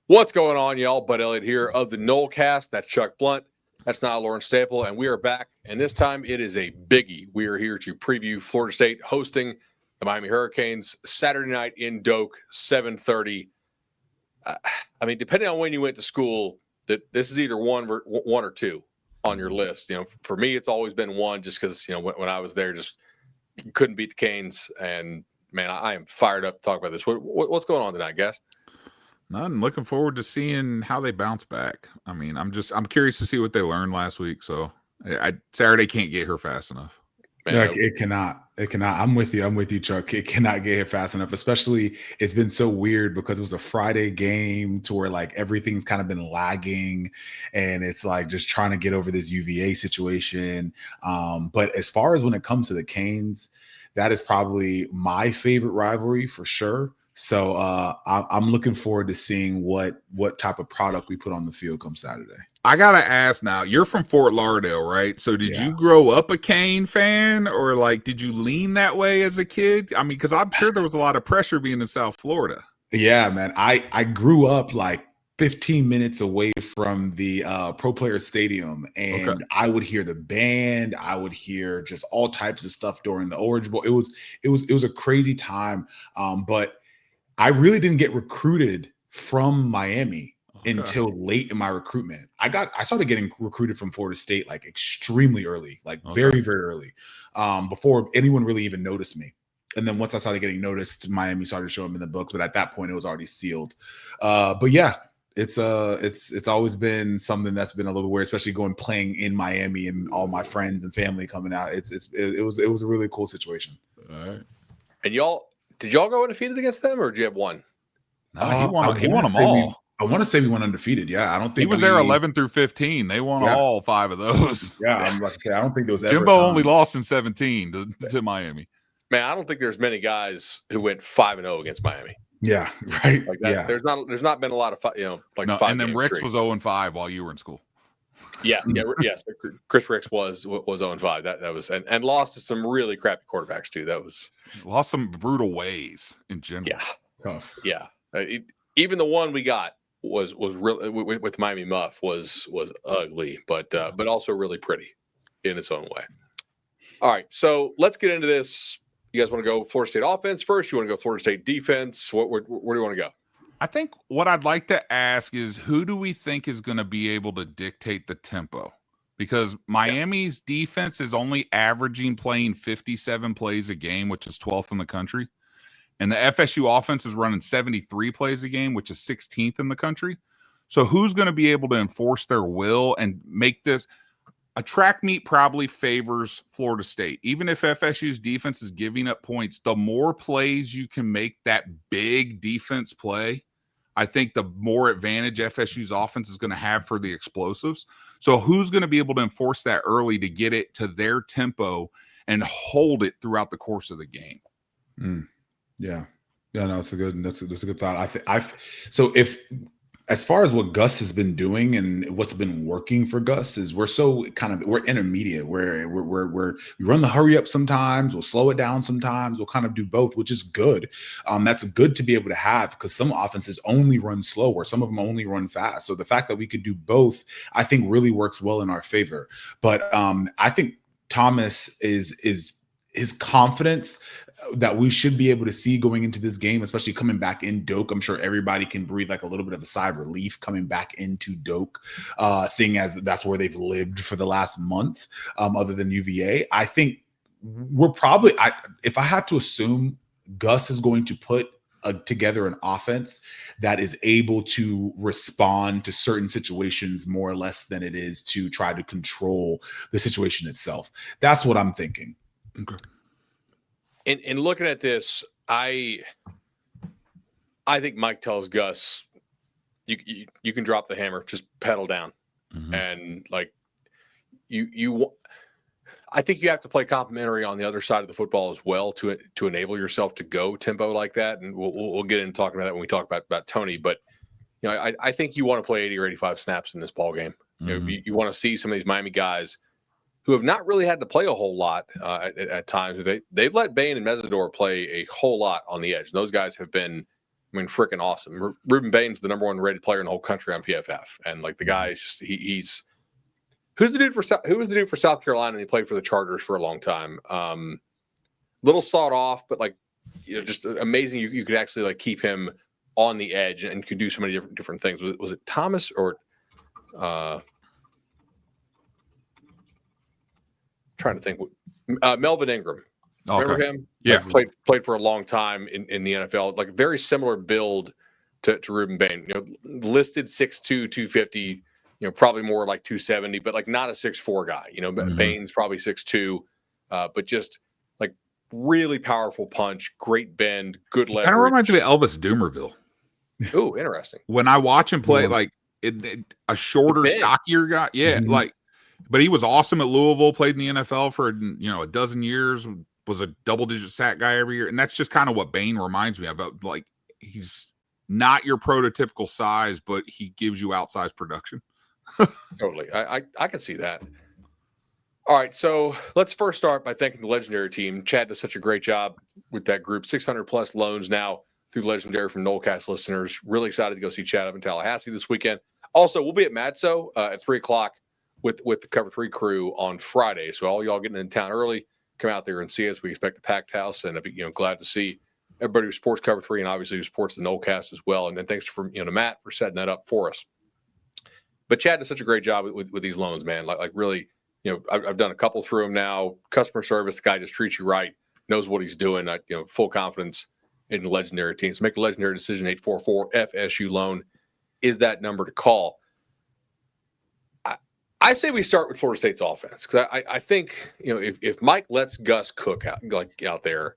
What's going on, y'all? Bud Elliott here of the Nolecast. That's Chuck Blunt. That's Nile, Lawrence-Stample, and we are back. And this time it is a biggie. We are here to preview Florida State hosting the Miami Hurricanes Saturday night in Doak, 7:30. I mean, depending on when you went to school, that this is either one or two on your list. You know, for me, it's always been one, just because when I was there, just couldn't beat the Canes. And man, I am fired up to talk about this. What's going on tonight, guys? None. Looking forward to seeing how they bounce back. I mean, I'm curious to see what they learned last week. So Saturday can't get here fast enough. Man, it cannot. I'm with you, Chuck. It cannot get here fast enough. Especially, it's been so weird because it was a Friday game to where like everything's kind of been lagging, and it's like just trying to get over this UVA situation. But as far as when it comes to the Canes, that is probably my favorite rivalry for sure. So I'm looking forward to seeing what type of product we put on the field come Saturday. I gotta ask now, you're from Fort Lauderdale, right? So did you grow up a Cane fan, or like did you lean that way as a kid? I mean, because I'm sure there was a lot of pressure being in South Florida. Yeah, man. I grew up like 15 minutes away from the Pro Player Stadium, and I would hear the band. I would hear just all types of stuff during the Orange Bowl. It was a crazy time, but I really didn't get recruited from Miami until late in my recruitment. I started getting recruited from Florida State like extremely early, like very, very early, before anyone really even noticed me. And then once I started getting noticed, Miami started showing me in the books. But at that point, it was already sealed. But yeah, it's always been something that's been a little weird, especially playing in Miami and all my friends and family coming out. It was a really cool situation. All right. And did y'all go undefeated against them, or did you have one? No, he won them all. I want to say we went undefeated. Yeah, I don't think he was there 11 through 15. They won all 5 of those. Yeah, I'm about to say I don't think there was ever Jimbo only lost in 17 to Miami. Man, I don't think there's many guys who went 5-0 against Miami. Yeah, right. Like that. Yeah, there's not been a lot of 5. And then Ricks was 0-5 while you were in school. Yes. Chris Ricks was 0-5. That was and lost to some really crappy quarterbacks too. That was lost some brutal ways in general. Yeah, tough. Yeah, even the one we got was really with Miami Muff was ugly, but also really pretty in its own way. All right, so let's get into this. You guys want to go Florida State offense first? You want to go Florida State defense? Where do you want to go? I think what I'd like to ask is, who do we think is going to be able to dictate the tempo? Because Miami's defense is only averaging playing 57 plays a game, which is 12th in the country. And the FSU offense is running 73 plays a game, which is 16th in the country. So who's going to be able to enforce their will and make this – a track meet probably favors Florida State. Even if FSU's defense is giving up points, the more plays you can make that big defense play, I think the more advantage FSU's offense is going to have for the explosives. So who's going to be able to enforce that early to get it to their tempo and hold it throughout the course of the game? Yeah. Yeah, no, that's a good thought. So if as far as what Gus has been doing and what's been working for Gus is we're intermediate where we run the hurry up sometimes, we'll slow it down sometimes, we'll kind of do both, which is good. That's good to be able to have, because some offenses only run slow or some of them only run fast. So the fact that we could do both, I think really works well in our favor. But I think Thomas is his confidence that we should be able to see going into this game, especially coming back in Doak. I'm sure everybody can breathe like a little bit of a sigh of relief coming back into Doak, seeing as that's where they've lived for the last month, other than UVA. I think we're probably, if I had to assume, Gus is going to put together an offense that is able to respond to certain situations more or less than it is to try to control the situation itself. That's what I'm thinking. Okay. In looking at this, I think Mike tells Gus, you can drop the hammer, just pedal down, and like I think you have to play complementary on the other side of the football as well to enable yourself to go tempo like that. And we'll get into talking about that when we talk about Tony. But I think you want to play 80 or 85 snaps in this ball game. You want to see some of these Miami guys who have not really had to play a whole lot at times. They've let Bain and Mesidor play a whole lot on the edge. Those guys have been I mean, freaking awesome. Ruben Bain's the #1 rated player in the whole country on PFF, and like the guy is just he's who was the dude for South Carolina? And he played for the Chargers for a long time. Little sawed off, but like just amazing. You could actually like keep him on the edge and could do so many different things. Was it Thomas or trying to think? Melvin Ingram. Okay. Remember him? Yeah. Like, played for a long time in the NFL. Like very similar build to Ruben Bain. Listed 6'2", 250. Probably more like 270, but like not a 6'4" guy. Bain's probably 6'2", but just like really powerful punch, great bend, good leverage. Kind of reminds me of Elvis Doomerville. Oh, interesting. When I watch him play, like a shorter, stockier guy. Yeah, but he was awesome at Louisville. Played in the NFL for a dozen years. Was a double-digit sack guy every year, and that's just kind of what Bain reminds me of. Like he's not your prototypical size, but he gives you outsized production. Totally, I can see that. All right, so let's first start by thanking the Legendary team. Chad does such a great job with that group. 600+ loans now through Legendary from Nolecast listeners. Really excited to go see Chad up in Tallahassee this weekend. Also, we'll be at Matzo at 3:00 with the Cover 3 crew on Friday. So all y'all getting in town early, come out there and see us. We expect a packed house, and I'd be glad to see everybody who supports Cover 3 and obviously who supports the Nolecast as well. And then thanks to Matt for setting that up for us. But Chad does such a great job with these loans, man. Like really, I've done a couple through him now. Customer service, the guy just treats you right, knows what he's doing. Full confidence in the Legendary team. So make a Legendary decision. 844-FSU loan is that number to call. I say we start with Florida State's offense because I think if Mike lets Gus cook out there,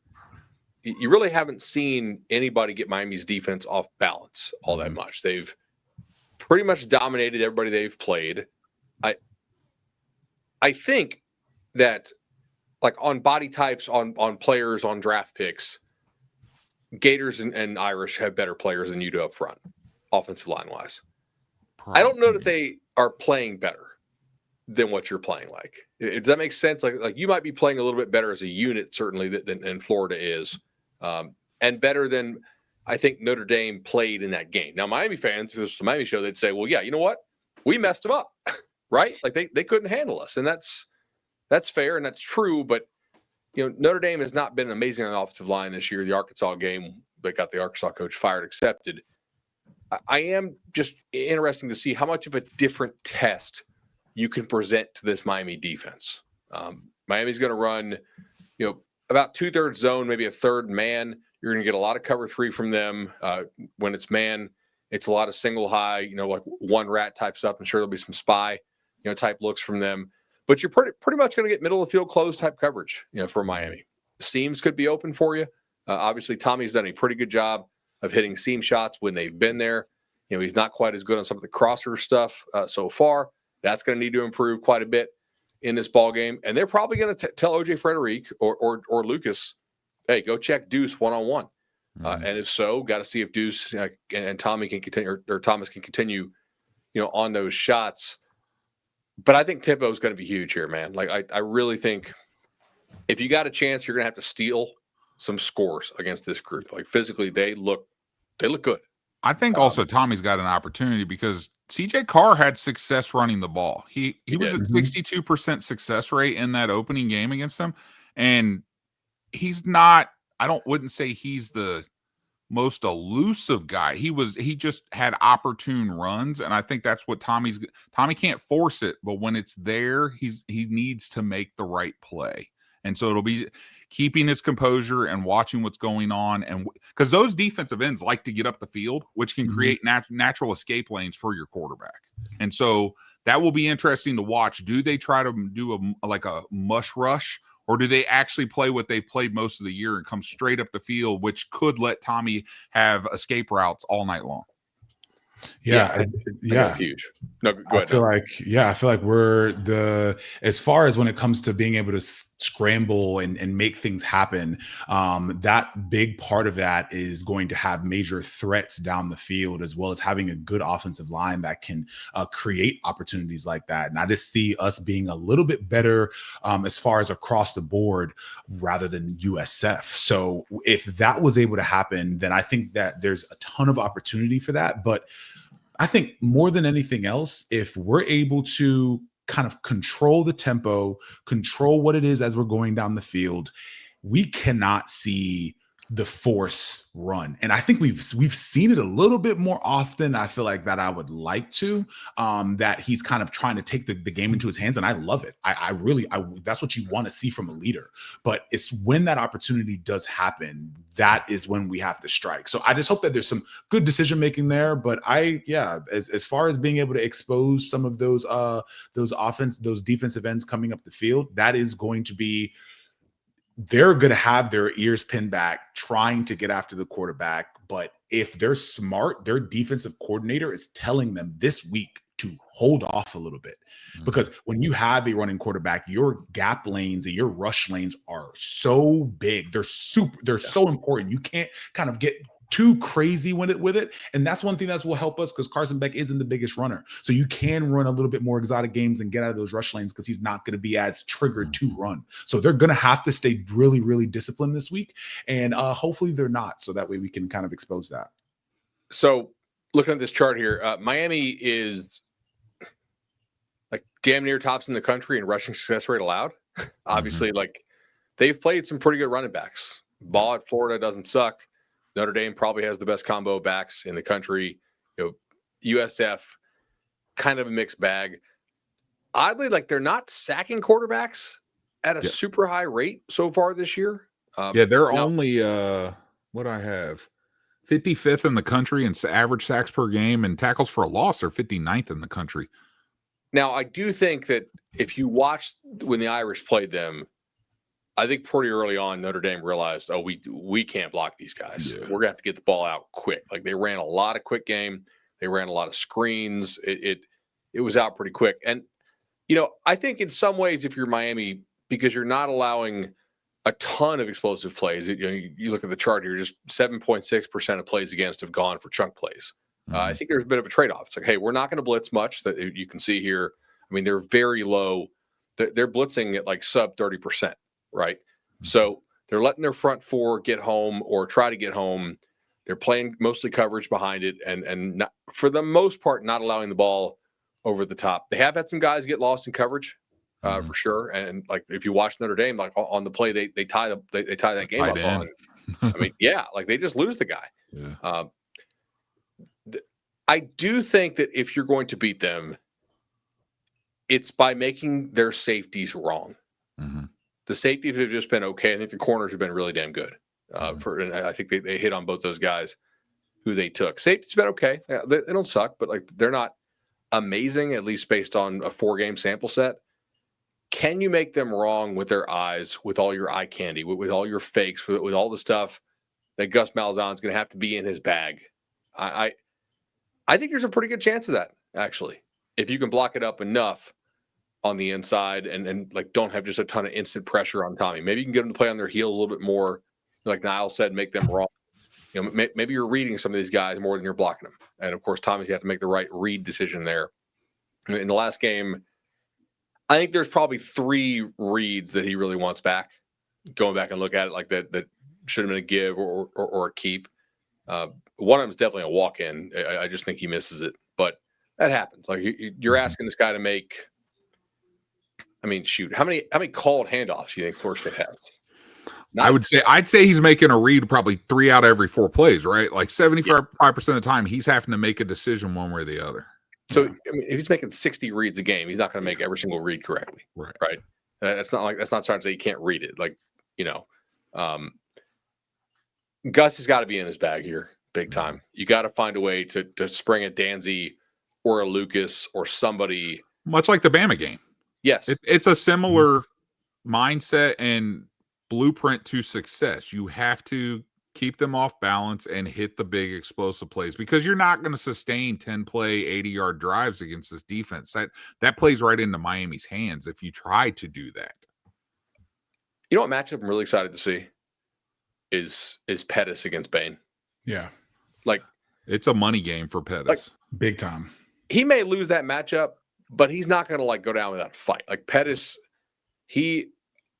you really haven't seen anybody get Miami's defense off balance all that much. They've pretty much dominated everybody they've played. I think that like on body types, on players, on draft picks, Gators and Irish have better players than you do up front, offensive line wise. I don't know that they are playing better than what you're playing like. Does that make sense? Like you might be playing a little bit better as a unit, certainly, than Florida is, and better than I think Notre Dame played in that game. Now, Miami fans, if this was a Miami show, they'd say, well, yeah, you know what? We messed them up, right? Like they couldn't handle us, and that's fair and that's true. But Notre Dame has not been amazing on the offensive line this year. The Arkansas game that got the Arkansas coach fired accepted. I am just interesting to see how much of a different test you can present to this Miami defense. Miami's going to run, about 2/3 zone, maybe a third man. You're going to get a lot of cover 3 from them. When it's man, it's a lot of single high, like one rat type stuff. I'm sure there'll be some spy, type looks from them. But you're pretty much going to get middle of the field close type coverage, for Miami. Seams could be open for you. Obviously, Tommy's done a pretty good job of hitting seam shots when they've been there. He's not quite as good on some of the crosser stuff so far. That's going to need to improve quite a bit in this ball game. And they're probably going to tell OJ Frederick or Lucas, hey, go check Deuce one-on-one. And if so, got to see if Deuce and Tommy can continue or Thomas can continue, on those shots. But I think tempo is going to be huge here, man. Like I really think if you got a chance, you're going to have to steal some scores against this group. Like physically, they look good. I think also Tommy's got an opportunity because CJ Carr had success running the ball. He was at 62% success rate in that opening game against them. And he's not, wouldn't say he's the most elusive guy. He just had opportune runs. And I think that's what Tommy can't force it, but when it's there, he needs to make the right play. And so it'll be keeping his composure and watching what's going on. And because those defensive ends like to get up the field, which can create natural escape lanes for your quarterback. And so that will be interesting to watch. Do they try to do a mush rush, or do they actually play what they've played most of the year and come straight up the field, which could let Tommy have escape routes all night long? Yeah. That's huge. No, go ahead. I feel like we're as far as when it comes to being able to scramble and make things happen, that big part of that is going to have major threats down the field, as well as having a good offensive line that can create opportunities like that. And I just see us being a little bit better as far as across the board rather than USF. So if that was able to happen, then I think that there's a ton of opportunity for that. But I think more than anything else, if we're able to kind of control the tempo, control what it is as we're going down the field, we cannot see the force run. And I think we've seen it a little bit more often. I feel like that I would like to, that he's kind of trying to take the game into his hands. And I love it. I really, that's what you want to see from a leader. But it's when that opportunity does happen, that is when we have to strike. So I just hope that there's some good decision making there. But as far as being able to expose some of those defensive ends coming up the field, that is going to be, they're going to have their ears pinned back trying to get after the quarterback. But if they're smart, their defensive coordinator is telling them this week to hold off a little bit, because when you have a running quarterback, your gap lanes and your rush lanes are so big. They're so important. You can't kind of get too crazy with it. And that's one thing that will help us, because Carson Beck isn't the biggest runner. So you can run a little bit more exotic games and get out of those rush lanes, because he's not going to be as triggered to run. So they're going to have to stay really, really disciplined this week. And hopefully they're not. So that way we can kind of expose that. So looking at this chart here, Miami is like damn near tops in the country in rushing success rate allowed. Obviously, like they've played some pretty good running backs. Ball at Florida doesn't suck. Notre Dame probably has the best combo of backs in the country. USF, kind of a mixed bag. Oddly, like they're not sacking quarterbacks at a super high rate so far this year. They're only what I have 55th in the country in average sacks per game, and tackles for a loss are 59th in the country. Now, I do think that if you watched when the Irish played them, I think pretty early on, Notre Dame realized, we can't block these guys. We're going to have to get the ball out quick. Like they ran a lot of quick game. They ran a lot of screens. It was out pretty quick. And, I think in some ways, if you're Miami, because you're not allowing a ton of explosive plays, you look at the chart here, just 7.6% of plays against have gone for chunk plays. I think there's a bit of a trade-off. It's like, hey, we're not going to blitz much. That you can see here. I mean, they're very low. They're blitzing at like sub 30%. Right. So they're letting their front four get home or try to get home. They're playing mostly coverage behind it and not, for the most part, not allowing the ball over the top. They have had some guys get lost in coverage for sure. And like if you watch Notre Dame, like on the play, they tie that game up on. I mean, like they just lose the guy. Yeah. I do think that if you're going to beat them, it's by making their safeties wrong. The safeties have just been okay. I think the corners have been really damn good. And I think they hit on both those guys who they took. Safety's been okay. They don't suck, but like they're not amazing, at least based on a 4-game sample set. Can you make them wrong with their eyes, with all your eye candy, with all your fakes, with all the stuff that Gus Malzahn's going to have to be in his bag? I think there's a pretty good chance of that, actually, if you can block it up enough on the inside and like don't have just a ton of instant pressure on Tommy. Maybe you can get them to play on their heels a little bit more, like Nile said, make them wrong. Maybe you're reading some of these guys more than you're blocking them. And of course, Tommy's have to make the right read decision there. In the last game, I think there's probably 3 reads that he really wants back. Going back and look at it like that should have been a give or a keep. One of them is definitely a walk-in. I just think he misses it, but that happens. Like you're asking this guy to make. I mean, shoot, how many called handoffs do you think Florida State has? I'd say he's making a read probably 3 out of every 4 plays, right? Like 75% of the time, he's having to make a decision one way or the other. So I mean, if he's making 60 reads a game, he's not going to make every single read correctly, right? That's not starting to say you can't read it. Like Gus has got to be in his bag here, big time. You got to find a way to spring a Danzy or a Lucas or somebody, much like the Bama game. Yes, it's a similar mindset and blueprint to success. You have to keep them off balance and hit the big explosive plays, because you're not going to sustain 10-play, 80-yard drives against this defense. That plays right into Miami's hands if you try to do that. You know what matchup I'm really excited to see is Pettis against Bane. Yeah, Like, it's a money game for Pettis. Like, big time. He may lose that matchup, but he's not going to like go down without a fight. Like Pettis,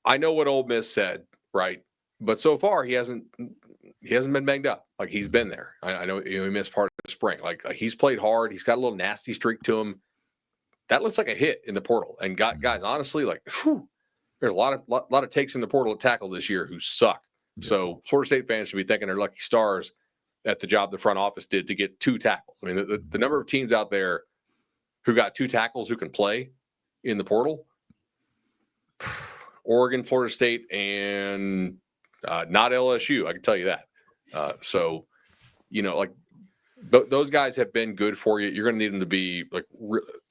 I know what Ole Miss said, right? But so far he hasn't been banged up. Like he's been there. I know he missed part of the spring. Like he's played hard. He's got a little nasty streak to him. That looks like a hit in the portal. And guys, honestly, like there's a lot of takes in the portal to tackle this year who suck. Yeah. So Florida State fans should be thanking their lucky stars at the job the front office did to get 2 tackles. I mean, the number of teams out there who got 2 tackles who can play in the portal, Oregon, Florida State, and not LSU. I can tell you that. So, like those guys have been good for you. You're going to need them to be like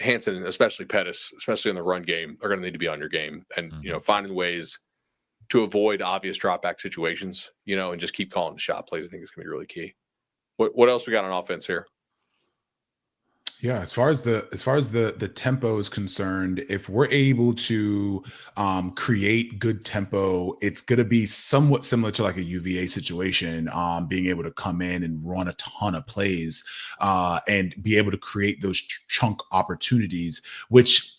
Hansen, especially Pettis, especially in the run game. Are going to need to be on your game and finding ways to avoid obvious drop back situations. And just keep calling the shot plays. I think it's going to be really key. What else we got on offense here? Yeah, as far as the tempo is concerned, if we're able to create good tempo, it's going to be somewhat similar to like a UVA situation, being able to come in and run a ton of plays and be able to create those chunk opportunities, which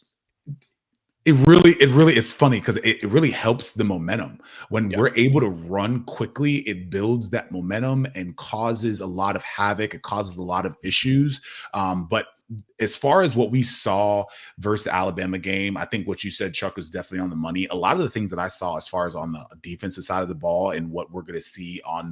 it's funny because it really helps the momentum when we're able to run quickly. It builds that momentum and causes a lot of havoc. It causes a lot of issues. But as far as what we saw versus the Alabama game, I think what you said, Chuck, is definitely on the money. A lot of the things that I saw as far as on the defensive side of the ball and what we're going to see on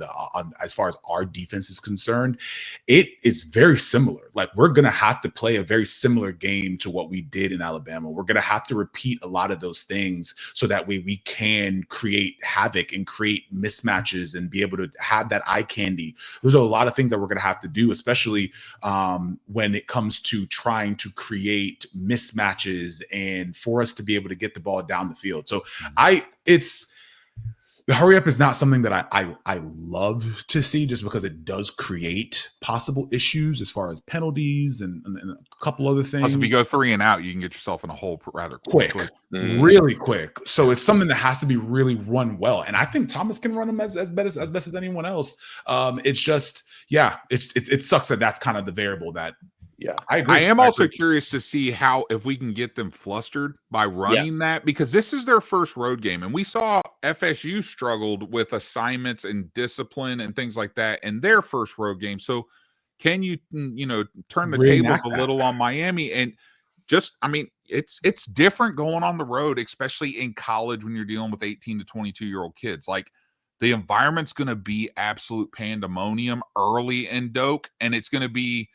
as far as our defense is concerned, it is very similar. Like we're going to have to play a very similar game to what we did in Alabama. We're going to have to repeat a lot of those things so that way we can create havoc and create mismatches and be able to have that eye candy. Those are a lot of things that we're going to have to do, especially when it comes to trying to create mismatches and for us to be able to get the ball down the field. So the hurry up is not something that I love to see, just because it does create possible issues as far as penalties and a couple other things. Plus, if you go 3 and out, you can get yourself in a hole rather quickly. Really quick. So it's something that has to be really run well. And I think Thomas can run them as best as anyone else. It's just, it sucks that that's kind of the variable that. Yeah, I agree. I am also curious to see if we can get them flustered by running that, because this is their first road game. And we saw FSU struggled with assignments and discipline and things like that in their first road game. So can you, turn the tables a little on Miami? And it's different going on the road, especially in college when you're dealing with 18 to 22-year-old kids. Like the environment's going to be absolute pandemonium early in Doak, and it's going to be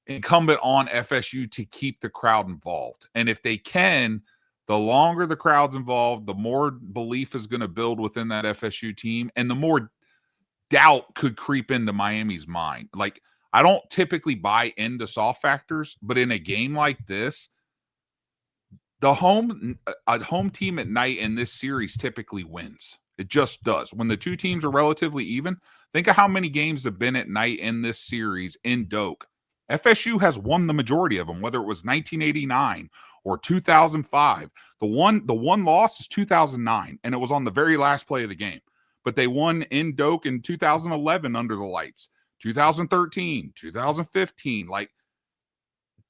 incumbent on FSU to keep the crowd involved. And if they can, the longer the crowd's involved, the more belief is going to build within that FSU team, and the more doubt could creep into Miami's mind. Like, I don't typically buy into soft factors, but in a game like this, a home team at night in this series typically wins. It just does. When the two teams are relatively even, think of how many games have been at night in this series in Doak. FSU has won the majority of them, whether it was 1989 or 2005. The one loss is 2009, and it was on the very last play of the game. But they won in Doak in 2011 under the lights, 2013, 2015. Like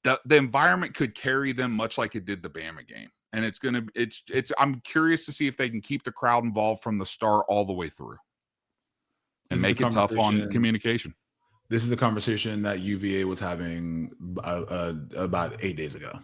the environment could carry them much like it did the Bama game. And I'm curious to see if they can keep the crowd involved from the start all the way through and make it tough on communication. This is a conversation that UVA was having about 8 days ago.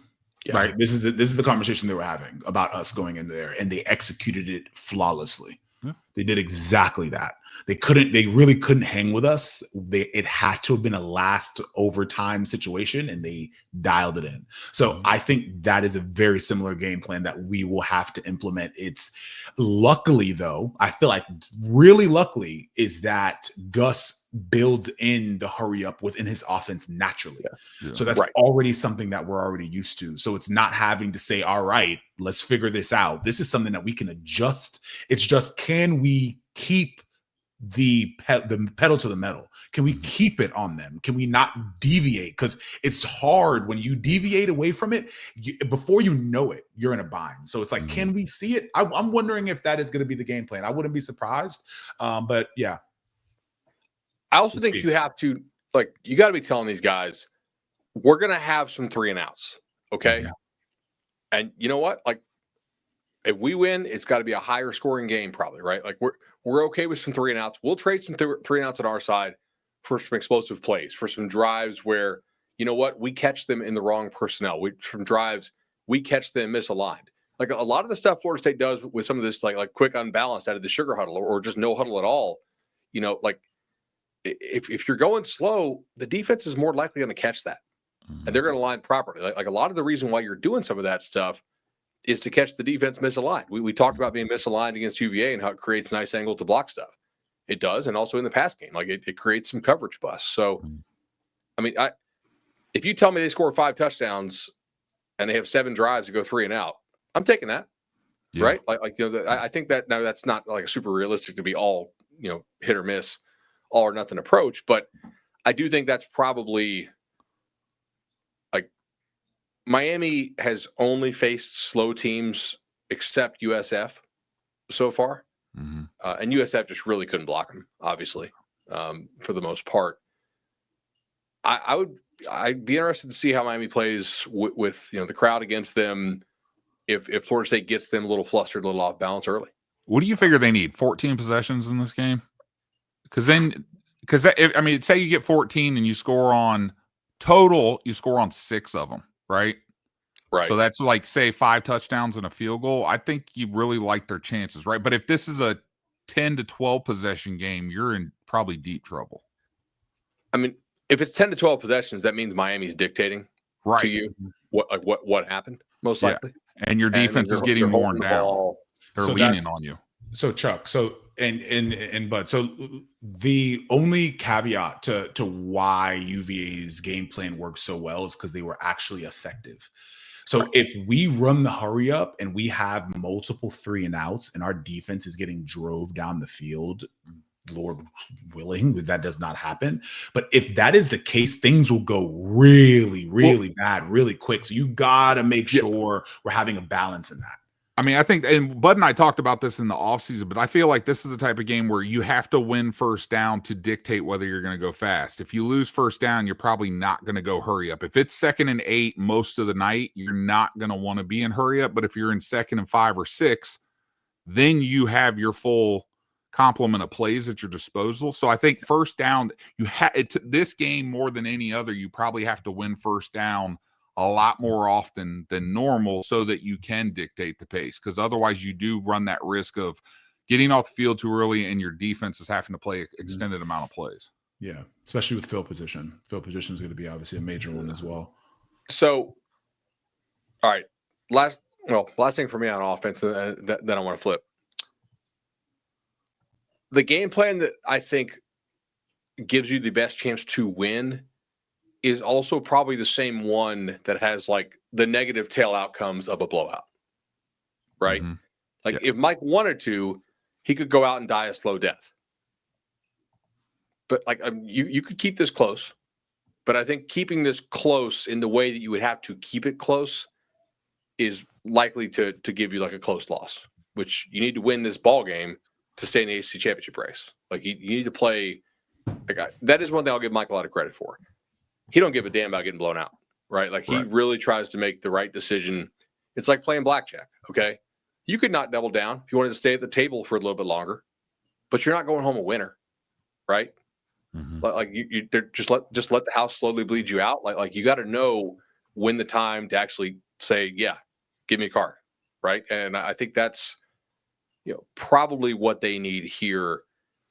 Yeah. Right. This is the conversation they were having about us going in there, and they executed it flawlessly. Yeah. They did exactly that. They really couldn't hang with us. It had to have been a last overtime situation, and they dialed it in. So I think that is a very similar game plan that we will have to implement. It's luckily, though, I feel like really luckily is that Gus builds in the hurry up within his offense naturally. Yeah. Yeah. So that's already something that we're already used to. So it's not having to say, all right, let's figure this out. This is something that we can adjust. It's just, can we keep the pedal to the metal? Can we keep it on them? Can we not deviate? Because it's hard when you deviate away from it. Before you know it, you're in a bind. So it's like, can we see it? I'm wondering if that is going to be the game plan. I wouldn't be surprised. But yeah. I also think you have to, like, you got to be telling these guys, we're going to have some 3 and outs. Okay. Yeah. And you know what? Like, if we win, it's got to be a higher scoring game, probably, right? Like, we're okay with some 3 and outs. We'll trade some 3 and outs on our side for some explosive plays, for some drives where, you know what, we catch them in the wrong personnel. From drives, we catch them misaligned. Like a lot of the stuff Florida State does with some of this, like quick unbalanced out of the sugar huddle or just no huddle at all. You know, like if you're going slow, the defense is more likely going to catch that, and they're going to line properly. Like a lot of the reason why you're doing some of that stuff is to catch the defense misaligned. We talked about being misaligned against UVA and how it creates nice angle to block stuff. It does, and also in the pass game, like it creates some coverage busts. So, I mean, if you tell me they score 5 touchdowns and they have 7 drives to go 3 and out, I'm taking that, right? Like you know, I think that now that's not like a super realistic to be all, you know, hit or miss, all or nothing approach, but I do think that's probably. Miami has only faced slow teams except USF so far. And USF just really couldn't block them, obviously, for the most part. I'd be interested to see how Miami plays with you know, the crowd against them if Florida State gets them a little flustered, a little off balance early. What do you figure they need? 14 possessions in this game? Because I mean, say you get 14 and you score on 6 of them. Right. So that's like, say, 5 touchdowns and a field goal. I think you really like their chances, right? But if this is a 10 to 12 possession game, you're in probably deep trouble. I mean, if it's 10 to 12 possessions, that means Miami's dictating to you what happened, most likely. And your defense is getting worn down. They're leaning on you. So Chuck, and Bud, so the only caveat to why UVA's game plan works so well is because they were actually effective. So if we run the hurry up and we have multiple 3 and outs and our defense is getting drove down the field, Lord willing, that does not happen. But if that is the case, things will go really, really bad, really quick. So you got to make sure we're having a balance in that. I mean, I think, and Bud and I talked about this in the offseason, but I feel like this is the type of game where you have to win first down to dictate whether you're going to go fast. If you lose first down, you're probably not going to go hurry up. If it's 2nd and 8 most of the night, you're not going to want to be in hurry up. But if you're in 2nd and 5 or 6, then you have your full complement of plays at your disposal. So I think first down, this game more than any other, you probably have to win first down a lot more often than normal so that you can dictate the pace, because otherwise you do run that risk of getting off the field too early and your defense is having to play an extended amount of plays. Yeah, especially with field position. Field position is going to be obviously a major one as well. So, all right, last thing for me on offense that I want to flip. The game plan that I think gives you the best chance to win is also probably the same one that has like the negative tail outcomes of a blowout, right? Like if Mike wanted to, he could go out and die a slow death. But like you could keep this close, but I think keeping this close in the way that you would have to keep it close is likely to give you like a close loss, which you need to win this ball game to stay in the ACC championship race. Like you need to play. Like that is one thing I'll give Mike a lot of credit for. He don't give a damn about getting blown out, right? Like he really tries to make the right decision. It's like playing blackjack, okay? You could not double down if you wanted to stay at the table for a little bit longer, but you're not going home a winner, right? Like you just let the house slowly bleed you out. Like you got to know when the time to actually say, yeah, give me a card, right? And I think that's probably what they need here.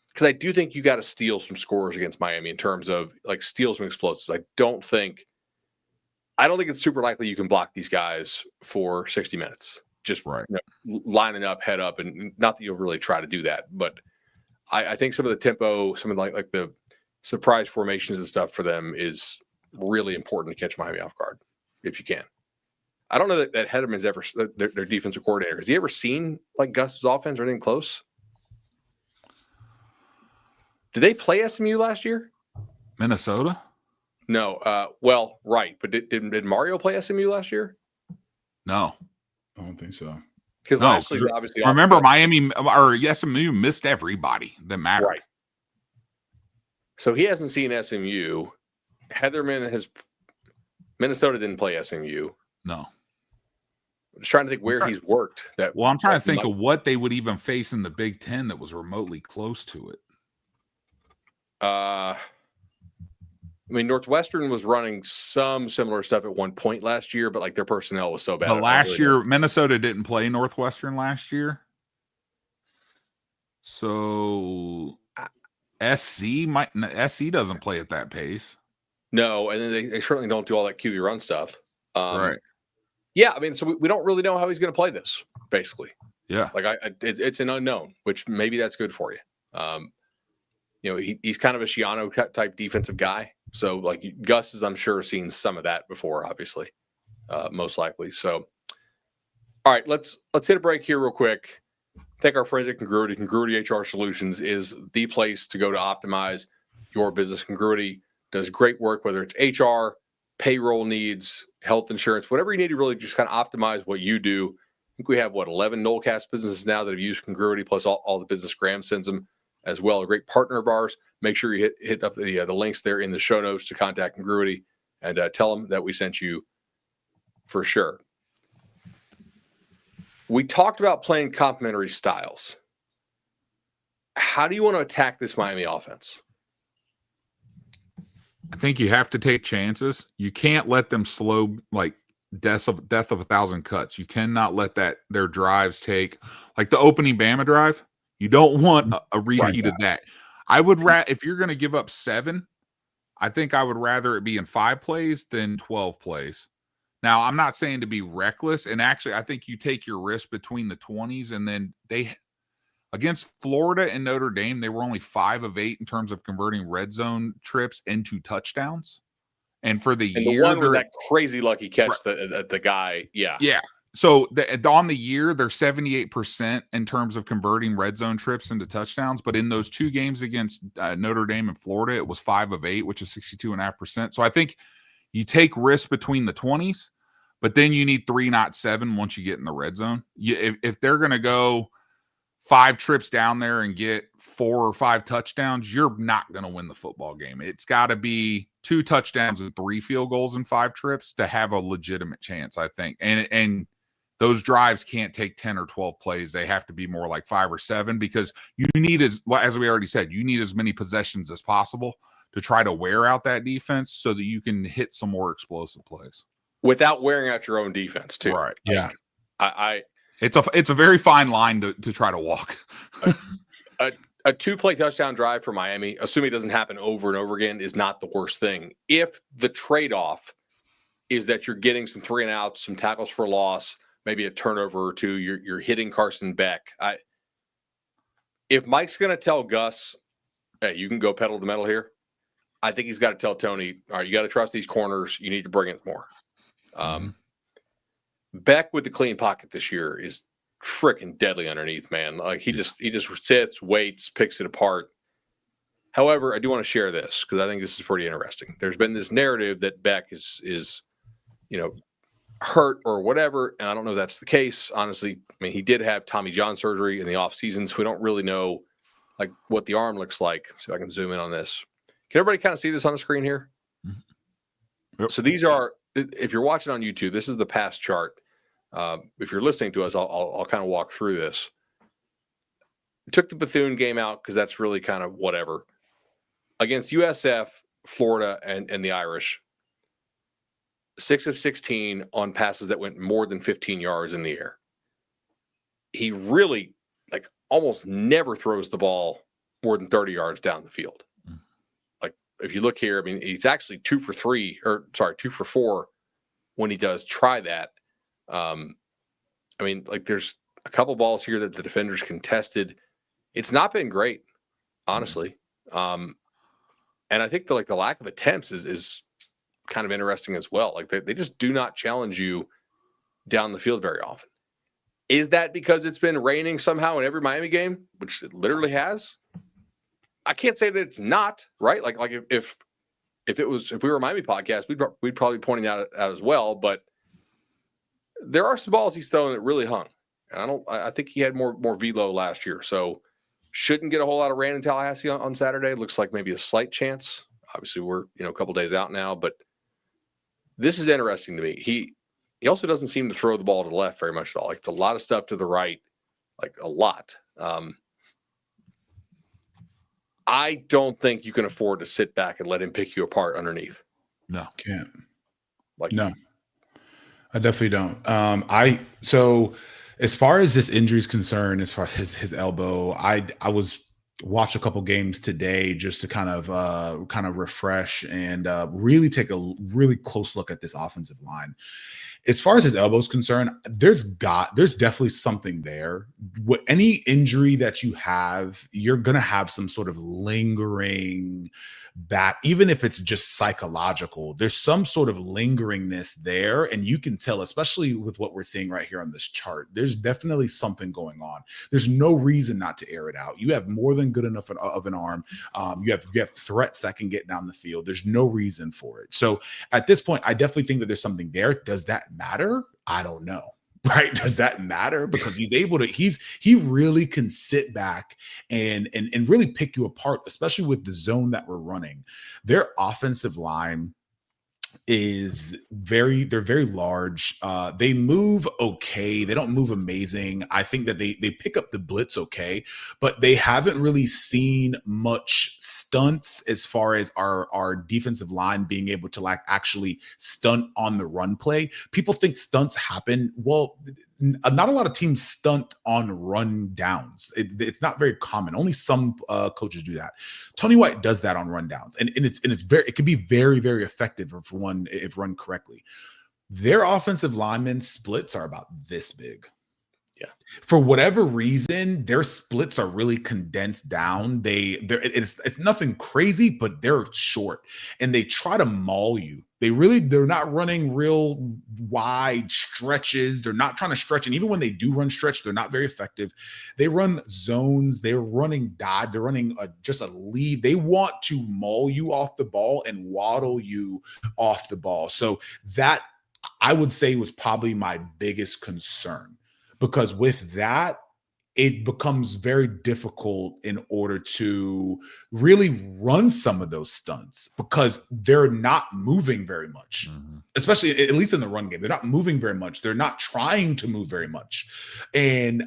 Because I do think you got to steal some scores against Miami in terms of like steal some explosives. I don't think it's super likely you can block these guys for 60 minutes. Just lining up, head up, and not that you'll really try to do that. But I think some of the tempo, some of like the surprise formations and stuff for them is really important to catch Miami off guard if you can. I don't know that Hedderman's ever their defensive coordinator. Has he ever seen like Gus's offense or anything close? Did they play SMU last year? Minnesota? No. Well, right. But did Mario play SMU last year? No. I don't think so. Because No, last year, obviously, remember Miami or SMU missed everybody that mattered. Right. So he hasn't seen SMU. Heatherman has. Minnesota didn't play SMU. No. I'm just trying to think where he's worked. Well, I'm trying to think of what they would even face in the Big Ten that was remotely close to it. I mean, Northwestern was running some similar stuff at one point last year, but like their personnel was so bad. But last year, Minnesota didn't play Northwestern last year. So SC doesn't play at that pace. No, and then they certainly don't do all that QB run stuff. Right. Yeah, I mean, so we don't really know how he's going to play this, basically. Yeah. Like it's an unknown, which maybe that's good for you. He's kind of a Shiano type defensive guy. So like Gus is, I'm sure, seen some of that before, obviously, most likely. So, all right, let's hit a break here real quick. Thank our friends at Congruity. Congruity HR Solutions is the place to go to optimize your business. Congruity does great work, whether it's HR, payroll needs, health insurance, whatever you need to really just kind of optimize what you do. I think we have 11 Nolecast businesses now that have used Congruity, plus all the business Graham sends them as well. A great partner of ours. Make sure you hit up the links there in the show notes to contact Congruity and tell them that we sent you for sure. We talked about playing complementary styles. How do you want to attack this Miami offense? I think you have to take chances. You can't let them slow like death of a thousand cuts. You cannot let their drives take like the opening Bama drive. You don't want a repeat of that. I would if you're going to give up 7, I think I would rather it be in 5 plays than 12 plays. Now, I'm not saying to be reckless, and actually, I think you take your risk between the 20s, and then against Florida and Notre Dame, they were only 5 of 8 in terms of converting red zone trips into touchdowns. And for the year, the one with that crazy lucky catch, the guy, yeah. So on the year, they're 78% in terms of converting red zone trips into touchdowns. But in those 2 games against Notre Dame and Florida, it was 5 of 8, which is 62.5%. So I think you take risks between the 20s, but then you need 3, not 7 once you get in the red zone. If they're going to go 5 trips down there and get 4 or 5 touchdowns, you're not going to win the football game. It's got to be 2 touchdowns and 3 field goals in 5 trips to have a legitimate chance, I think. And those drives can't take 10 or 12 plays. They have to be more like 5 or 7 because you need, as we already said, you need as many possessions as possible to try to wear out that defense so that you can hit some more explosive plays. Without wearing out your own defense, too. Right. Yeah. It's a very fine line to try to walk. a 2-play touchdown drive for Miami, assuming it doesn't happen over and over again, is not the worst thing. If the trade-off is that you're getting some 3 and outs, some tackles for loss, maybe a turnover or 2, you're hitting Carson Beck. If Mike's going to tell Gus, hey, you can go pedal to the metal here, I think he's got to tell Tony, all right, you got to trust these corners. You need to bring it more. Beck with the clean pocket this year is freaking deadly underneath, man. Like he just sits, waits, picks it apart. However, I do want to share this because I think this is pretty interesting. There's been this narrative that Beck is hurt or whatever, and I don't know if that's the case. Honestly, I mean, he did have Tommy John surgery in the offseason, so we don't really know like what the arm looks like. See if I can zoom in on this. Can everybody kind of see this on the screen here? Yep. So these are, if you're watching on YouTube, this is the past chart. If you're listening to us, I'll kind of walk through this. Took the Bethune game out because that's really kind of whatever. Against USF, Florida, and the Irish, 6 of 16 on passes that went more than 15 yards in the air. He really, like, almost never throws the ball more than 30 yards down the field. Like, if you look here, I mean, he's actually 2 for 4 when he does try that. I mean, like, there's a couple balls here that the defenders contested. It's not been great, honestly. And I think the lack of attempts is kind of interesting as well. Like they just do not challenge you down the field very often. Is that because it's been raining somehow in every Miami game, which it literally has? I can't say that it's not right. Like if we were a Miami podcast, we'd probably be pointing that out as well. But there are some balls he's throwing that really hung, and I think he had more velo last year, so shouldn't get a whole lot of rain in Tallahassee on Saturday. Looks like maybe a slight chance. Obviously, we're a couple days out now, but this is interesting to me. He also doesn't seem to throw the ball to the left very much at all. Like, it's a lot of stuff to the right, like a lot. I don't think you can afford to sit back and let him pick you apart underneath. No, Can't. Like, No, I definitely don't. So as far as this injury is concerned, as far as his elbow, I was watch a couple games today just to kind of refresh and really take a really close look at this offensive line. As far as his elbow is concerned, there's definitely something there. Any injury that you have, you're gonna have some sort of lingering back, even if it's just psychological. There's some sort of lingeringness there, and you can tell, especially with what we're seeing right here on this chart. There's definitely something going on. There's no reason not to air it out. You have more than good enough of an arm. You have threats that can get down the field. There's no reason for it. So at this point, I definitely think that there's something there. Does that matter? I don't know. Right? Does that matter? Because he really can sit back and really pick you apart, especially with the zone that we're running. Their offensive line is they're very large. They move okay. They don't move amazing. I think that they pick up the blitz okay, but they haven't really seen much stunts as far as our defensive line being able to like actually stunt on the run play. People think stunts happen. Well, not a lot of teams stunt on run downs. It's not very common. Only some coaches do that. Tony White does that on run downs, and it can be very, very effective if run correctly. Their offensive linemen splits are about this big. Yeah. For whatever reason, their splits are really condensed down. It's nothing crazy, but they're short and they try to maul you. They're not running real wide stretches. They're not trying to stretch. And even when they do run stretch, they're not very effective. They run zones. They're running dive. They're running just a lead. They want to maul you off the ball and waddle you off the ball. So that, I would say, was probably my biggest concern. Because with that, it becomes very difficult in order to really run some of those stunts because they're not moving very much, especially at least in the run game. They're not moving very much. They're not trying to move very much. And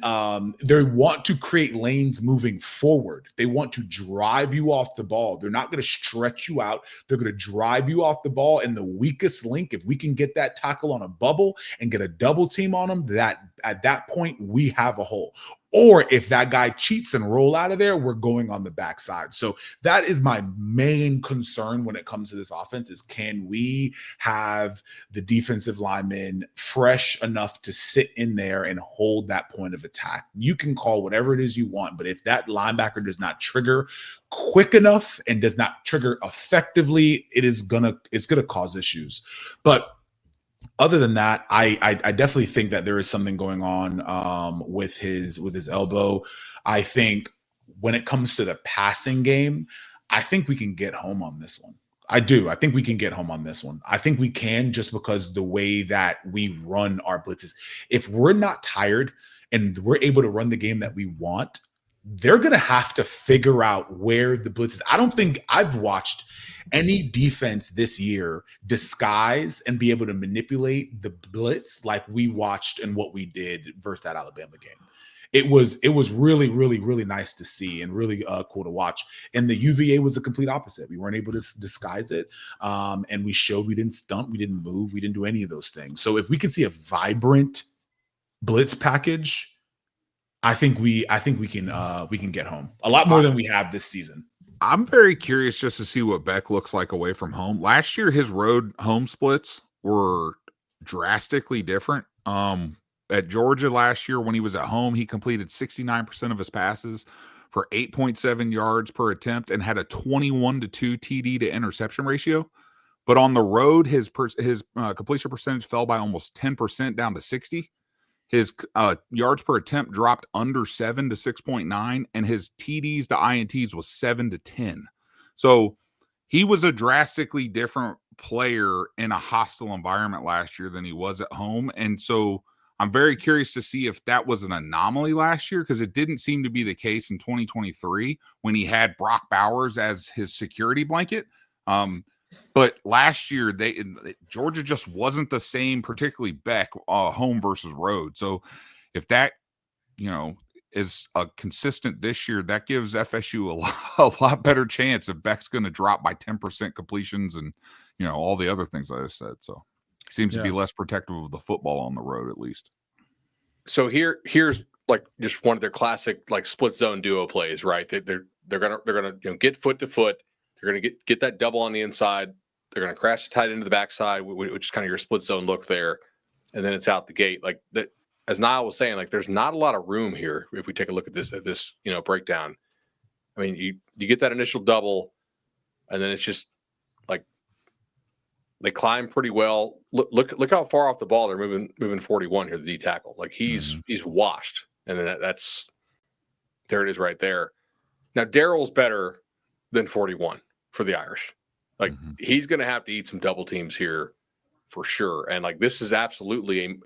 they want to create lanes moving forward. They want to drive you off the ball. They're not going to stretch you out. They're going to drive you off the ball. And the weakest link, if we can get that tackle on a bubble and get a double team on them, that at that point we have a hole. Or if that guy cheats and roll out of there, we're going on the backside. So that is my main concern when it comes to this offense is, can we have the defensive linemen fresh enough to sit in there and hold that point of attack? You can call whatever it is you want, but if that linebacker does not trigger quick enough and does not trigger effectively, it's gonna cause issues. But other than that, I definitely think that there is something going on with his elbow. I think when it comes to the passing game, I think we can get home on this one. I do. I think we can get home on this one. I think we can, just because the way that we run our blitzes. If we're not tired and we're able to run the game that we want, they're going to have to figure out where the blitz is. I don't think I've watched any defense this year disguise and be able to manipulate the blitz like we watched and what we did versus that Alabama game. It was really, really, really nice to see and really cool to watch. And the UVA was the complete opposite. We weren't able to disguise it. And we showed we didn't stunt, we didn't move, we didn't do any of those things. So if we can see a vibrant blitz package, I think we can get home a lot more than we have this season. I'm very curious just to see what Beck looks like away from home. Last year, his road home splits were drastically different. At Georgia last year, when he was at home, he completed 69% of his passes for 8.7 yards per attempt and had a 21-2 TD to interception ratio. But on the road, his completion percentage fell by almost 10% down to 60. His yards per attempt dropped under 7 to 6.9, and his TDs to INTs was 7 to 10. So he was a drastically different player in a hostile environment last year than he was at home. And so I'm very curious to see if that was an anomaly last year, because it didn't seem to be the case in 2023 when he had Brock Bowers as his security blanket. But last year, Georgia just wasn't the same, particularly Beck, home versus road. So if that, is consistent this year, that gives FSU a lot better chance if Beck's going to drop by 10% completions and, all the other things I just said. So he seems to be less protective of the football on the road, at least. So here's like just one of their classic like split zone duo plays, right? They're gonna get foot to foot. They're gonna get that double on the inside. They're gonna crash the tight into the backside, which is kind of your split zone look there, and then it's out the gate. Like that, as Nile was saying, like there's not a lot of room here if we take a look at this breakdown. I mean, you get that initial double, and then it's just like they climb pretty well. Look how far off the ball they're moving 41 here, the D tackle. Like he's washed, and then that's there it is right there. Now Darrell's better than 41 for the Irish. Like he's going to have to eat some double teams here for sure. And like this is absolutely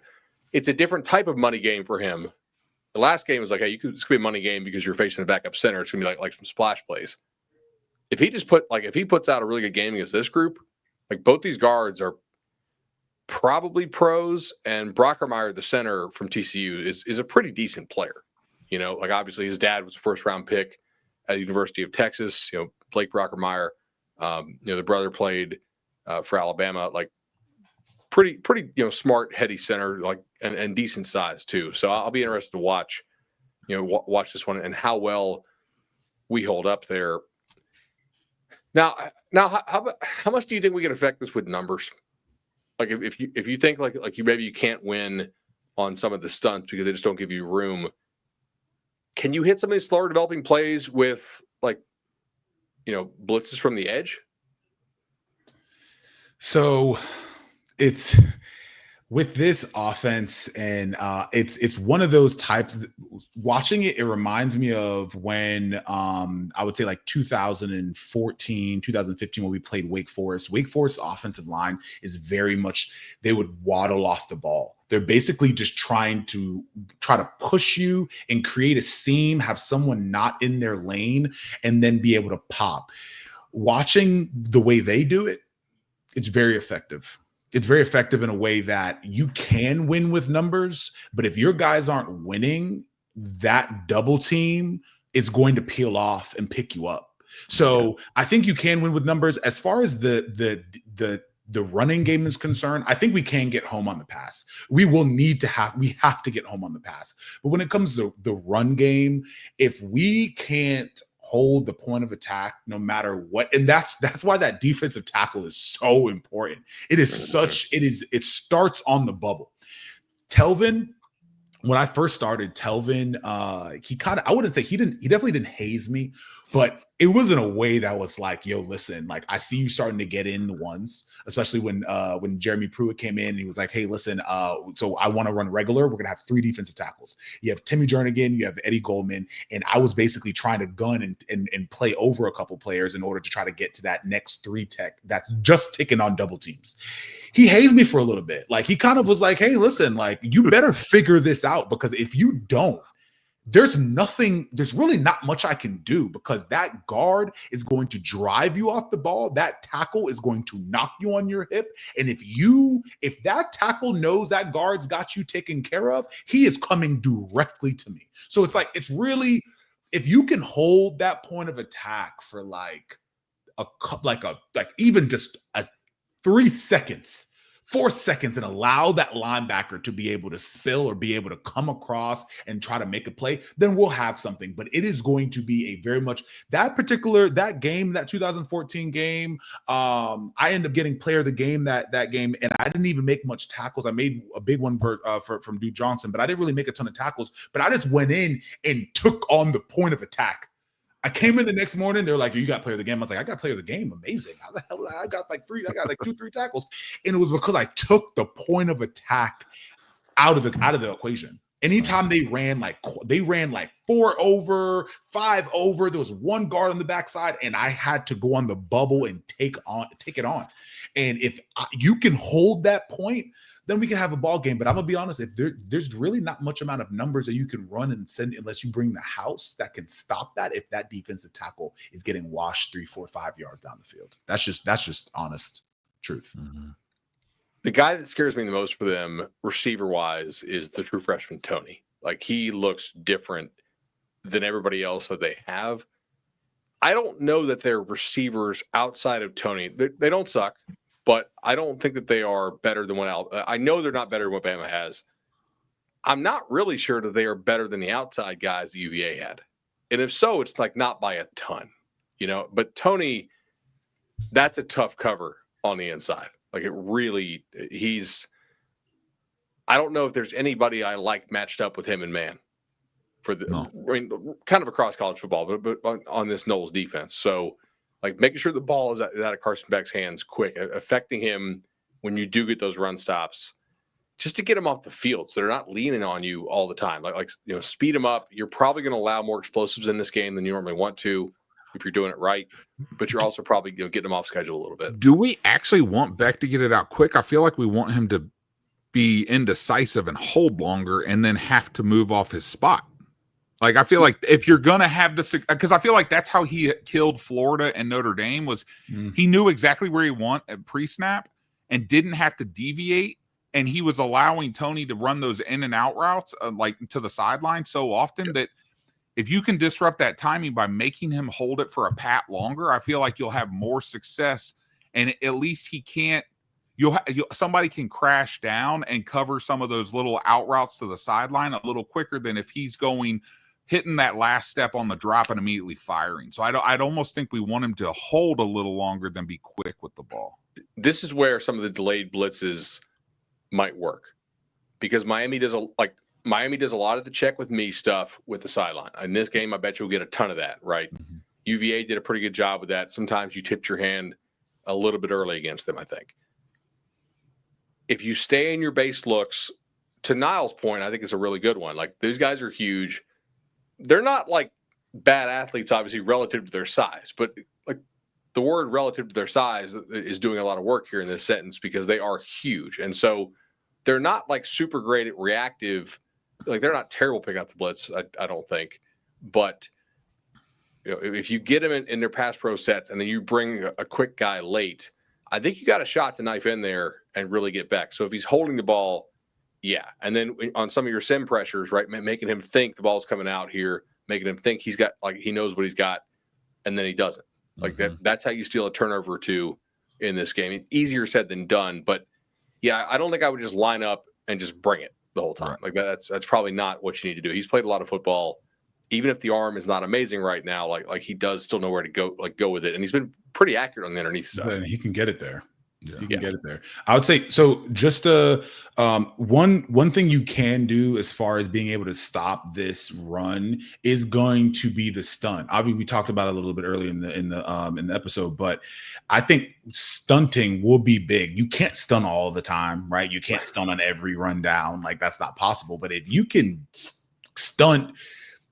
it's a different type of money game for him. The last game was like, hey, it's gonna be a money game because you're facing a backup center. It's gonna be like some splash plays. If he puts out a really good game against this group, like both these guards are probably pros, and Brockermeyer, the center from TCU, is a pretty decent player. Like obviously his dad was a first round pick at the University of Texas. Blake Brockermeyer. The brother played for Alabama. Like pretty smart, heady center, like and decent size too. So I'll be interested to watch this one and how well we hold up there. Now, how much do you think we can affect this with numbers? Like if you think like you can't win on some of the stunts because they just don't give you room, can you hit some of these slower developing plays with blitzes from the edge? So it's with this offense, and it's one of those types. Watching it reminds me of when I would say like 2014, 2015 when we played Wake Forest. Wake Forest offensive line is very much, they would waddle off the ball. They're basically just trying to push you and create a seam, have someone not in their lane, and then be able to pop. Watching the way they do it, it's very effective. It's very effective in a way that you can win with numbers, but if your guys aren't winning, that double team is going to peel off and pick you up. So I think you can win with numbers. As far as the running game is concerned, I think we can get home on the pass. We have to get home on the pass. But when it comes to the run game, if we can't hold the point of attack no matter what, and that's why that defensive tackle is so important. It starts on the bubble. Telvin, when I first started, Telvin, he definitely didn't haze me, but it was in a way that was like, yo, listen, like I see you starting to get in the ones, especially when Jeremy Pruitt came in and he was like, hey, listen, so I want to run regular. We're going to have 3 defensive tackles. You have Timmy Jernigan, you have Eddie Goldman, and I was basically trying to gun and play over a couple players in order to try to get to that next 3 tech that's just ticking on double teams. He hazed me for a little bit. Like he kind of was like, hey, listen, like you better figure this out, because if you don't, there's really not much I can do, because that guard is going to drive you off the ball. That tackle is going to knock you on your hip. And if that tackle knows that guard's got you taken care of, he is coming directly to me. So it's really, if you can hold that point of attack for even just 3 seconds, 4 seconds, and allow that linebacker to be able to spill or be able to come across and try to make a play, then we'll have something. But it is going to be a very much that 2014 game. I ended up getting player of the game that game, and I didn't even make much tackles. I made a big one from Duke Johnson, but I didn't really make a ton of tackles. But I just went in and took on the point of attack. I came in the next morning. They're like, you got player of the game. I was like, I got player of the game. Amazing. How the hell? I got like 2, 3 tackles. And it was because I took the point of attack out of the equation. Anytime they ran like 4 over, 5 over, there was one guard on the backside, and I had to go on the bubble and take it on. And if you can hold that point, then we can have a ball game. But I'm gonna be honest, if there's really not much amount of numbers that you can run and send unless you bring the house that can stop that. If that defensive tackle is getting washed 3, 4, 5 yards down the field, that's just honest truth. Mm-hmm. The guy that scares me the most for them, receiver-wise, is the true freshman, Tony. Like, he looks different than everybody else that they have. I don't know that their receivers outside of Tony, they don't suck, but I don't think that they are better than what I know they're not better than what Bama has. I'm not really sure that they are better than the outside guys that UVA had. And if so, it's like not by a ton, But Tony, that's a tough cover on the inside. Like, it really, I don't know if there's anybody I like matched up with him in man kind of across college football, but on this Noles defense. So, like, making sure the ball is out of Carson Beck's hands quick, affecting him when you do get those run stops, just to get him off the field so they're not leaning on you all the time. Like speed him up. You're probably going to allow more explosives in this game than you normally want to if you're doing it right, but you're also probably getting him off schedule a little bit. Do we actually want Beck to get it out quick? I feel like we want him to be indecisive and hold longer and then have to move off his spot. Like, I feel like if you're going to have this, because I feel like that's how he killed Florida and Notre Dame was he knew exactly where he went at pre-snap and didn't have to deviate. And he was allowing Tony to run those in and out routes, like to the sideline so often that if you can disrupt that timing by making him hold it for a pat longer, I feel like you'll have more success. And at least he can't, somebody can crash down and cover some of those little out routes to the sideline a little quicker than if he's hitting that last step on the drop and immediately firing. So I'd almost think we want him to hold a little longer than be quick with the ball. This is where some of the delayed blitzes might work, because Miami does a lot of the check with me stuff with the sideline. In this game, I bet you'll get a ton of that, right? Mm-hmm. UVA did a pretty good job with that. Sometimes you tipped your hand a little bit early against them, I think. If you stay in your base looks, to Nile's point, I think it's a really good one. Like, these guys are huge. They're not like bad athletes, obviously, relative to their size, but like the word relative to their size is doing a lot of work here in this sentence because they are huge. And so they're not like super great at reactive. Like, they're not terrible picking up the blitz, I don't think. But if you get them in their pass pro sets and then you bring a quick guy late, I think you got a shot to knife in there and really get back. So if he's holding the ball, yeah. And then on some of your sim pressures, right, making him think the ball's coming out here, making him think he's got, like, he knows what he's got, and then he doesn't. Like, that's how you steal a turnover or two in this game. Easier said than done, but yeah, I don't think I would just line up and just bring it the whole time. Right. Like, that's probably not what you need to do. He's played a lot of football. Even if the arm is not amazing right now, like he does still know where to go with it. And he's been pretty accurate on the underneath stuff. And he can get it there. Yeah. You can get it there. I would say, so just one thing you can do as far as being able to stop this run is going to be the stunt. Obviously, we talked about it a little bit earlier in the episode, but I think stunting will be big. You can't stunt all the time, right? You can't stunt on every run down. Like, that's not possible. But if you can stunt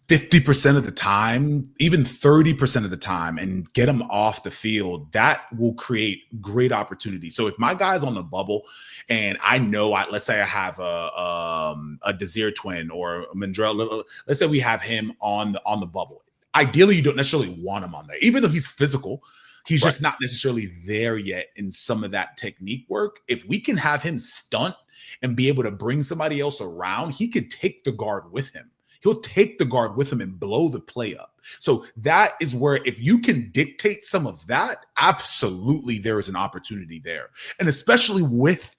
50% of the time, even 30% of the time, and get them off the field, that will create great opportunity. So if my guy's on the bubble and I know, let's say I have a Desir twin or a Mandrell, let's say we have him on the bubble. Ideally, you don't necessarily want him on there, even though he's physical. He's just not necessarily there yet in some of that technique work. If we can have him stunt and be able to bring somebody else around, he could take the guard with him. He'll take the guard with him and blow the play up. So that is where, if you can dictate some of that, absolutely there is an opportunity there. And especially with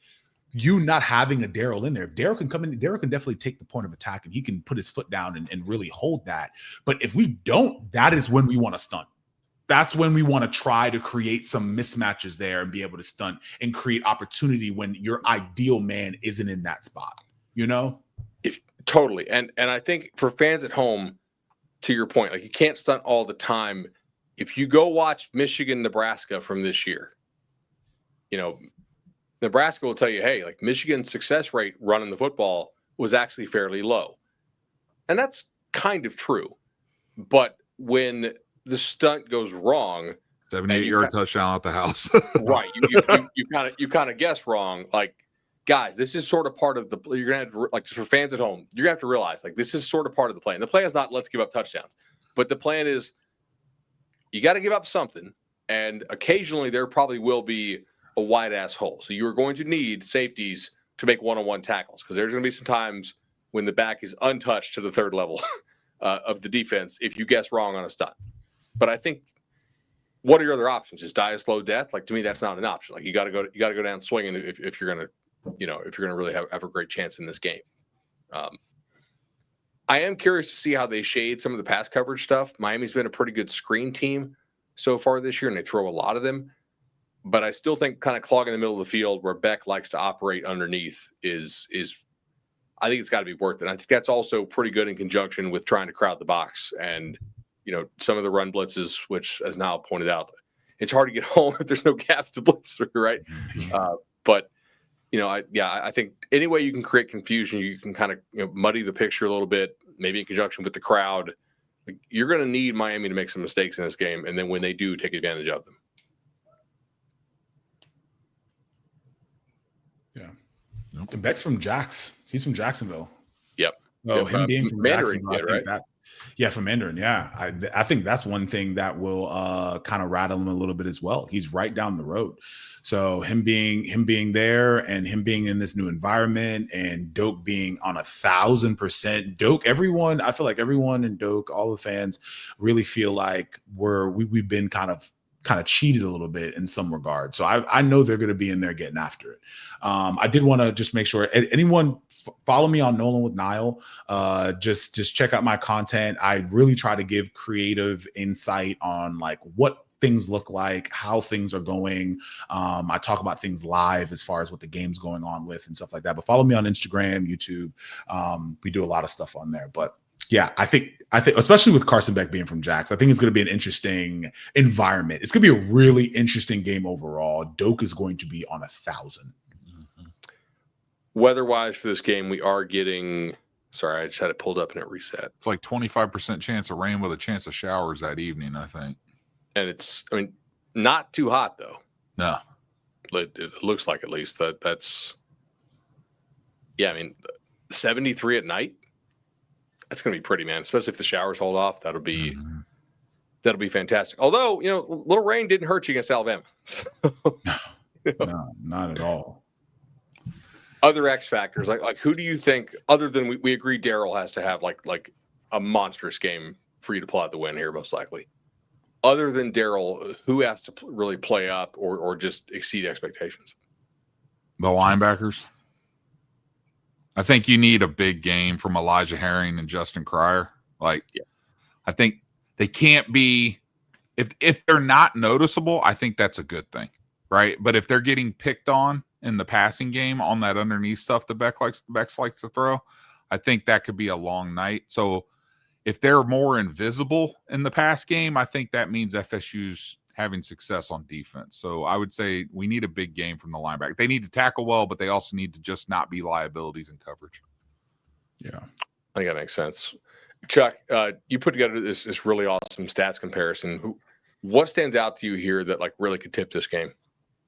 you not having a Daryl in there. If Daryl can come in, Daryl can definitely take the point of attack and he can put his foot down and really hold that. But if we don't, that is when we want to stunt. That's when we want to try to create some mismatches there and be able to stunt and create opportunity when your ideal man isn't in that spot, Totally. And I think for fans at home, to your point, like, you can't stunt all the time. If you go watch Michigan, Nebraska from this year, Nebraska will tell you, hey, like, Michigan's success rate running the football was actually fairly low. And that's kind of true. But when the stunt goes wrong, 78-yard touchdown at the house. Right. You kind of guess wrong. Like, guys, this is sort of part of the, you're going to have to, like, just for fans at home, you're going to have to realize, like, this is sort of part of the plan. The plan is not let's give up touchdowns, but the plan is you got to give up something. And occasionally there probably will be a wide ass hole. So you're going to need safeties to make one-on-one tackles, because there's going to be some times when the back is untouched to the third level of the defense if you guess wrong on a stunt. But I think, what are your other options? Just die a slow death? Like, to me, that's not an option. Like, you got to go down swinging if you're gonna, if you're gonna really have a great chance in this game. I am curious to see how they shade some of the pass coverage stuff. Miami's been a pretty good screen team so far this year, and they throw a lot of them. But I still think kind of clogging the middle of the field where Beck likes to operate underneath is I think it's got to be worth it. And I think that's also pretty good in conjunction with trying to crowd the box and, some of the run blitzes, which, as Nile pointed out, it's hard to get home if there's no gaps to blitz through, right? But I think any way you can create confusion, you can kind of muddy the picture a little bit, maybe in conjunction with the crowd. Like, you're going to need Miami to make some mistakes in this game, and then when they do, take advantage of them. Yeah. And Beck's from Jax. He's from Jacksonville. Yep. So him being from Mandarin Jacksonville, kid, right? From Mandarin, yeah. I think that's one thing that will kind of rattle him a little bit as well. He's right down the road. So him being there and him being in this new environment, and Doak being on 1,000%. Doak, I feel like everyone in Doak, all the fans really feel like we've been kind of cheated a little bit in some regard. So I know they're going to be in there getting after it. I did want to just make sure anyone follow me on Nolan with Nile. Just check out my content. I really try to give creative insight on like what things look like, how things are going. I talk about things live as far as what the game's going on with and stuff like that. But follow me on Instagram, YouTube. We do a lot of stuff on there. But yeah, I think especially with Carson Beck being from Jax, I think it's going to be an interesting environment. It's going to be a really interesting game overall. Doak is going to be on 1,000. Weather-wise for this game, we are getting. Sorry, I just had it pulled up and it reset. It's like 25% chance of rain with a chance of showers that evening, I think. And it's, not too hot though. No, it looks like, at least that's. Yeah, 73 at night. That's going to be pretty, man. Especially if the showers hold off, that'll be fantastic. Although, little rain didn't hurt you against Alabama. So, No, not at all. Other X factors, like who do you think, other than we agree Darrell has to have like a monstrous game for you to pull out the win here, most likely. Other than Darrell, who has to really play up or just exceed expectations? The linebackers. I think you need a big game from Elijah Herring and Justin Cryer. I think they can't be, if they're not noticeable, I think that's a good thing, right? But if they're getting picked on in the passing game on that underneath stuff that Beck likes to throw, I think that could be a long night. So if they're more invisible in the pass game, I think that means FSU's having success on defense. So I would say we need a big game from the linebacker. They need to tackle well, but they also need to just not be liabilities in coverage. Yeah, I think that makes sense. Chuck, you put together this really awesome stats comparison. What stands out to you here that really could tip this game?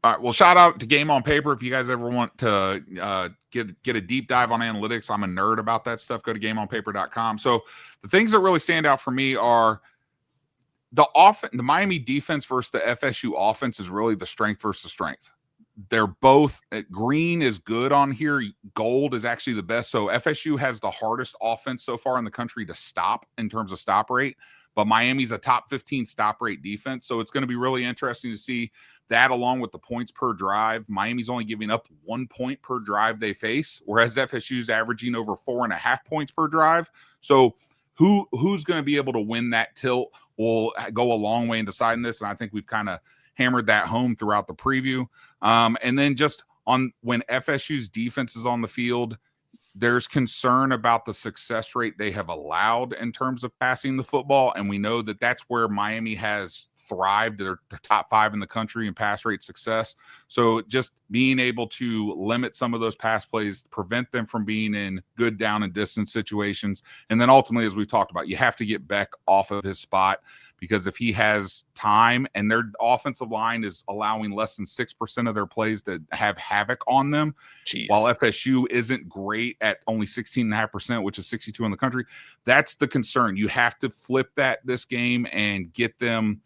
All right. Well, shout out to Game on Paper. If you guys ever want to get a deep dive on analytics, I'm a nerd about that stuff. Go to gameonpaper.com. So the things that really stand out for me are the Miami defense versus the FSU offense is really the strength versus strength. They're both, green is good on here. Gold is actually the best. So FSU has the hardest offense so far in the country to stop in terms of stop rate, but Miami's a top 15 stop rate defense. So it's going to be really interesting to see that along with the points per drive. Miami's only giving up 1 point per drive they face, whereas FSU's averaging over 4.5 points per drive. So who's going to be able to win that tilt will go a long way in deciding this. And I think we've kind of hammered that home throughout the preview. And then just on when FSU's defense is on the field, there's concern about the success rate they have allowed in terms of passing the football. And we know that that's where Miami has thrived. They're top 5 in the country in pass rate success. So just being able to limit some of those pass plays, prevent them from being in good down and distance situations. And then ultimately, as we've talked about, you have to get Beck off of his spot, because if he has time and their offensive line is allowing less than 6% of their plays to have havoc on them, while FSU isn't great at only 16.5%, which is 62 in the country, that's the concern. You have to flip that this game and get them,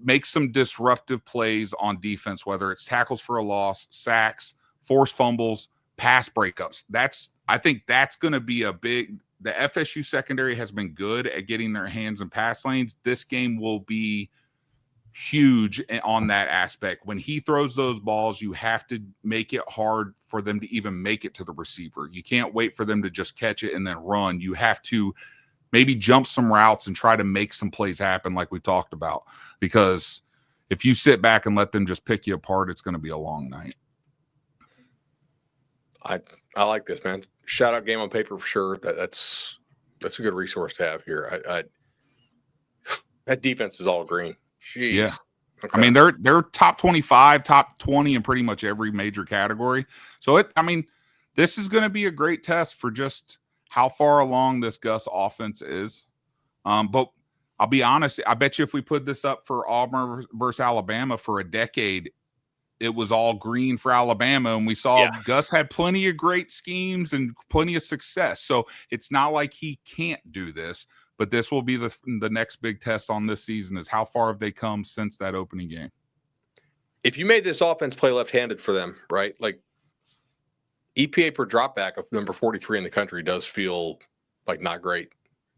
make some disruptive plays on defense, whether it's tackles for a loss, sacks, forced fumbles, pass breakups. I think that's going to be a big. The FSU secondary has been good at getting their hands in pass lanes. This game will be huge on that aspect. When he throws those balls, you have to make it hard for them to even make it to the receiver. You can't wait for them to just catch it and then run. You have to maybe jump some routes and try to make some plays happen like we talked about, because if you sit back and let them just pick you apart, it's going to be a long night. I like this, man. Shout out Game on Paper for sure. That's a good resource to have here. That defense is all green. Jeez. Yeah. Okay. I mean, they're top 25, top 20 in pretty much every major category. So this is going to be a great test for just how far along this Gus offense is. But I'll be honest, I bet you if we put this up for Auburn versus Alabama for a decade, it was all green for Alabama, and we saw Gus had plenty of great schemes and plenty of success. So it's not like he can't do this, but this will be the next big test on this season, is how far have they come since that opening game. If you made this offense play left-handed for them, right, like EPA per dropback of number 43 in the country does feel like not great.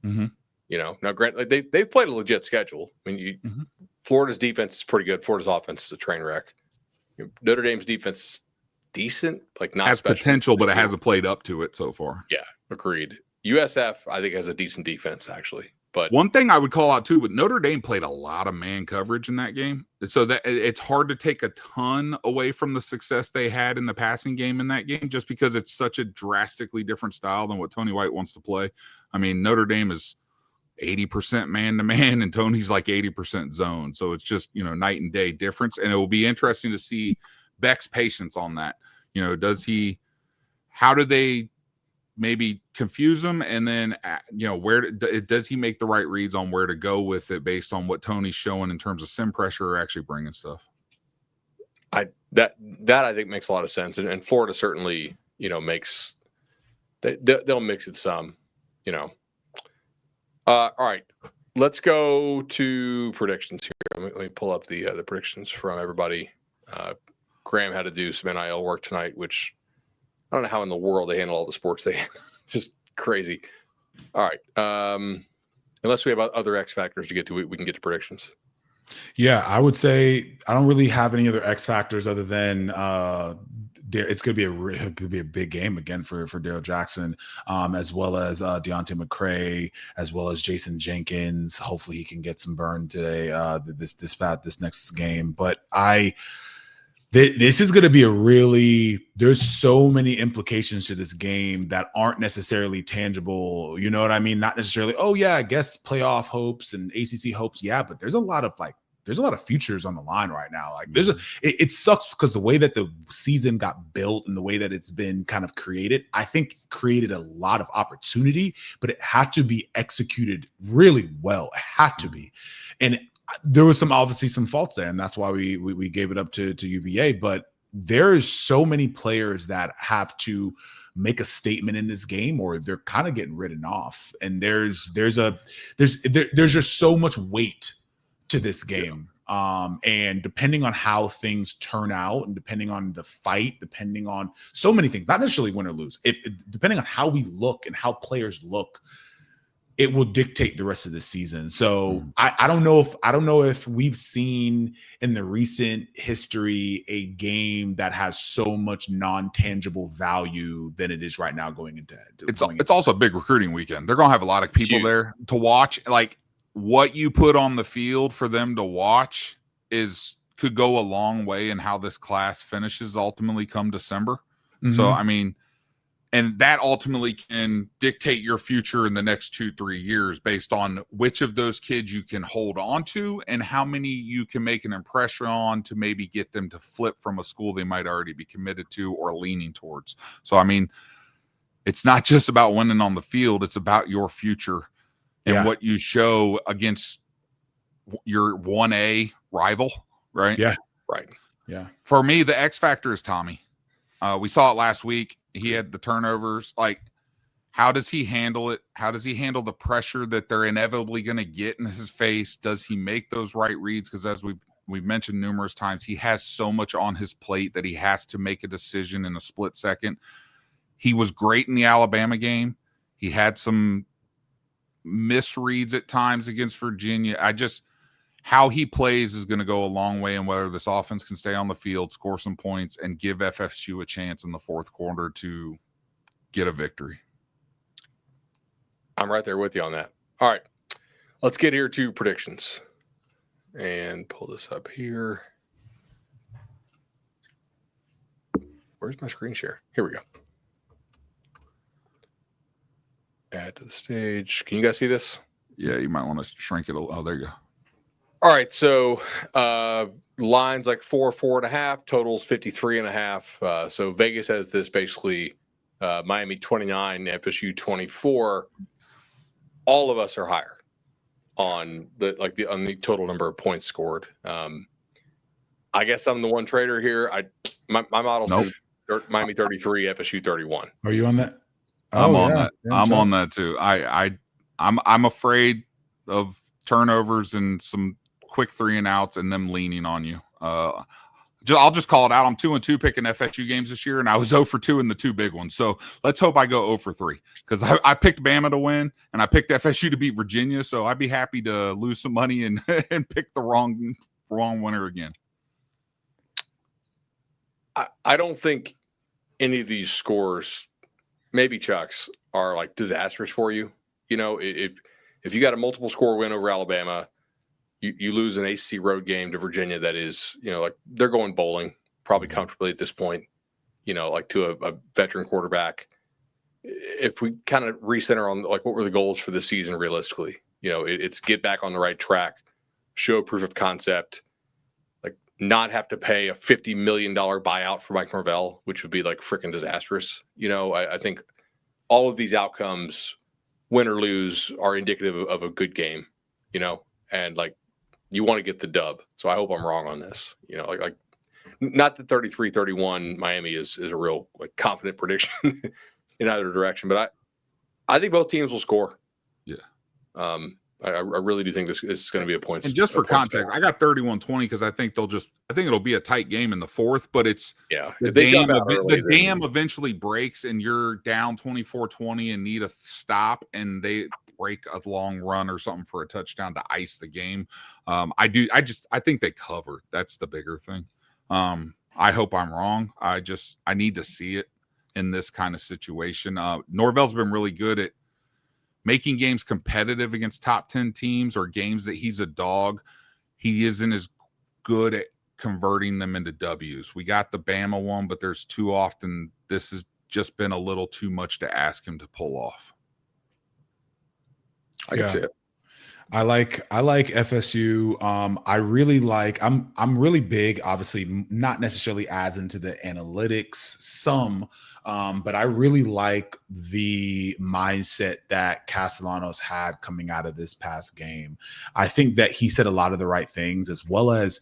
Mm-hmm. You know, now granted, they've played a legit schedule. I mean, Florida's defense is pretty good. Florida's offense is a train wreck. Notre Dame's defense is decent, like not has potential, but it hasn't played up to it so far. Yeah, agreed. USF, I think, has a decent defense actually. But one thing I would call out too, but Notre Dame played a lot of man coverage in that game, so that it's hard to take a ton away from the success they had in the passing game in that game, just because it's such a drastically different style than what Tony White wants to play. I mean, Notre Dame is 80% man-to-man, and Tony's like 80% zone. So it's just, night and day difference. And it will be interesting to see Beck's patience on that. How do they maybe confuse him? And then, where does he make the right reads on where to go with it based on what Tony's showing in terms of sim pressure or actually bringing stuff? That I think makes a lot of sense. And Florida certainly, makes, they'll mix it some, all right, let's go to predictions here. Let me pull up the predictions from everybody. Graham had to do some NIL work tonight, which I don't know how in the world they handle all the sports. Just crazy. All right. Unless we have other X factors to get to, we can get to predictions. Yeah, I would say I don't really have any other X factors other than it's going to be a big game again for Darrell Jackson, as well as Deontay McCray, as well as Jason Jenkins. Hopefully he can get some burn today, this next game. But this is going to be there's so many implications to this game that aren't necessarily tangible. You know what I mean? Not necessarily, oh yeah, I guess playoff hopes and ACC hopes. Yeah, but there's a lot of futures on the line right now. Like it sucks because the way that the season got built and the way that it's been kind of created, I think created a lot of opportunity, but it had to be executed really well. It had to be. And there was obviously some faults there, and that's why we gave it up to UVA. But there is so many players that have to make a statement in this game, or they're kind of getting written off. And there's just so much weight to this game. And depending on how things turn out, and depending on the fight, depending on so many things, not necessarily win or lose, depending on how we look and how players look, it will dictate the rest of the season. So I don't know if we've seen in the recent history a game that has so much non-tangible value than it is right now going into it. It's also a big recruiting weekend. They're going to have a lot of people there to watch. Like, what you put on the field for them to watch could go a long way in how this class finishes ultimately come December. Mm-hmm. So, I mean, And that ultimately can dictate your future in the next 2-3 years based on which of those kids you can hold on to and how many you can make an impression on to maybe get them to flip from a school they might already be committed to or leaning towards. So, I mean, it's not just about winning on the field. It's about your future and what you show against your 1A rival, right? Yeah. Right. Yeah. For me, the X factor is Tommy. We saw it last week. He had the turnovers. Like, how does he handle it? How does he handle the pressure that they're inevitably going to get in his face? Does he make those right reads? Because as we've mentioned numerous times, he has so much on his plate that he has to make a decision in a split second. He was great in the Alabama game. He had some misreads at times against Virginia. How he plays is going to go a long way in whether this offense can stay on the field, score some points, and give FSU a chance in the fourth quarter to get a victory. I'm right there with you on that. All right. Let's get here to predictions and pull this up here. Where's my screen share? Here we go. Add to the stage. Can you guys see this? Yeah, you might want to shrink it. Oh, there you go. All right, so lines like 4.5, totals 53.5. So Vegas has this basically Miami 29, FSU 24. All of us are higher on the total number of points scored. I guess I'm the one trader here. My model says Miami 33, FSU 31. Are you on that? I'm on that. I'm on that too. I'm afraid of turnovers and some quick 3-and-outs and them leaning on you. I'll just call it out. I'm 2-2 picking FSU games this year, and I was 0-2 in the two big ones. So let's hope I go 0-3 because I picked Bama to win and I picked FSU to beat Virginia. So I'd be happy to lose some money and pick the wrong winner again. I don't think any of these scores, maybe Chuck's, are like disastrous for you. You know, if you got a multiple score win over Alabama, you lose an ACC road game to Virginia that is, like they're going bowling probably comfortably at this point, like to a veteran quarterback. If we kind of recenter on like what were the goals for the season realistically, it's get back on the right track, show proof of concept, like not have to pay a $50 million buyout for Mike Norvell, which would be like freaking disastrous. I think all of these outcomes, win or lose, are indicative of a good game, and like, you want to get the dub. So I hope I'm wrong on this. Like not that 33-31 Miami is a real like confident prediction in either direction, but I think both teams will score. Yeah. I really do think this is going to be a point. And just for context, I got 31-20 because I think it'll be a tight game in the fourth, but it's the dam eventually breaks and you're down 24-20 and need a stop and they break a long run or something for a touchdown to ice the game. I think they cover. That's the bigger thing. I hope I'm wrong. I need to see it in this kind of situation. Norvell's been really good at making games competitive against top 10 teams or games that he's a dog. He isn't as good at converting them into W's. We got the Bama one, but there's too often this has just been a little too much to ask him to pull off. I can see it. I like FSU. I really like. I'm really big. Obviously, not necessarily as into the analytics. Some, but I really like the mindset that Castellanos had coming out of this past game. I think that he said a lot of the right things, as well as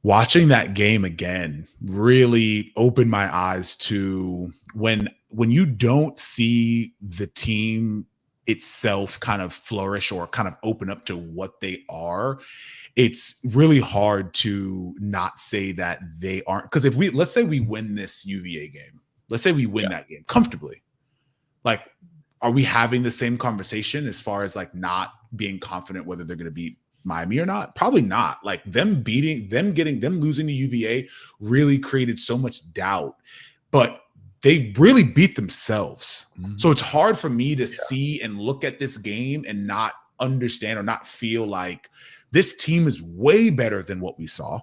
watching that game again really opened my eyes to when you don't see the team itself kind of flourish or kind of open up to what they are. It's really hard to not say that they aren't, because let's say we win this UVA game, let's say we win that game comfortably, like, are we having the same conversation as far as like not being confident whether they're going to beat Miami or not? Probably not. Like them losing to UVA really created so much doubt, but they really beat themselves. Mm-hmm. So it's hard for me to see and look at this game and not understand or not feel like this team is way better than what we saw.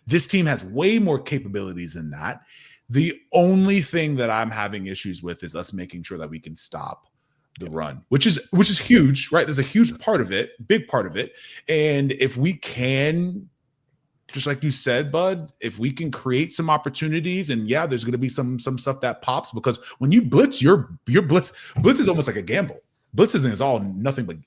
This team has way more capabilities than that. The only thing that I'm having issues with is us making sure that we can stop the run, which is huge, right? There's a huge part of it, big part of it. And if we can, just like you said, Bud, if we can create some opportunities, and yeah, there's going to be some stuff that pops, because when you blitz, your blitz is almost like a gamble. Blitzing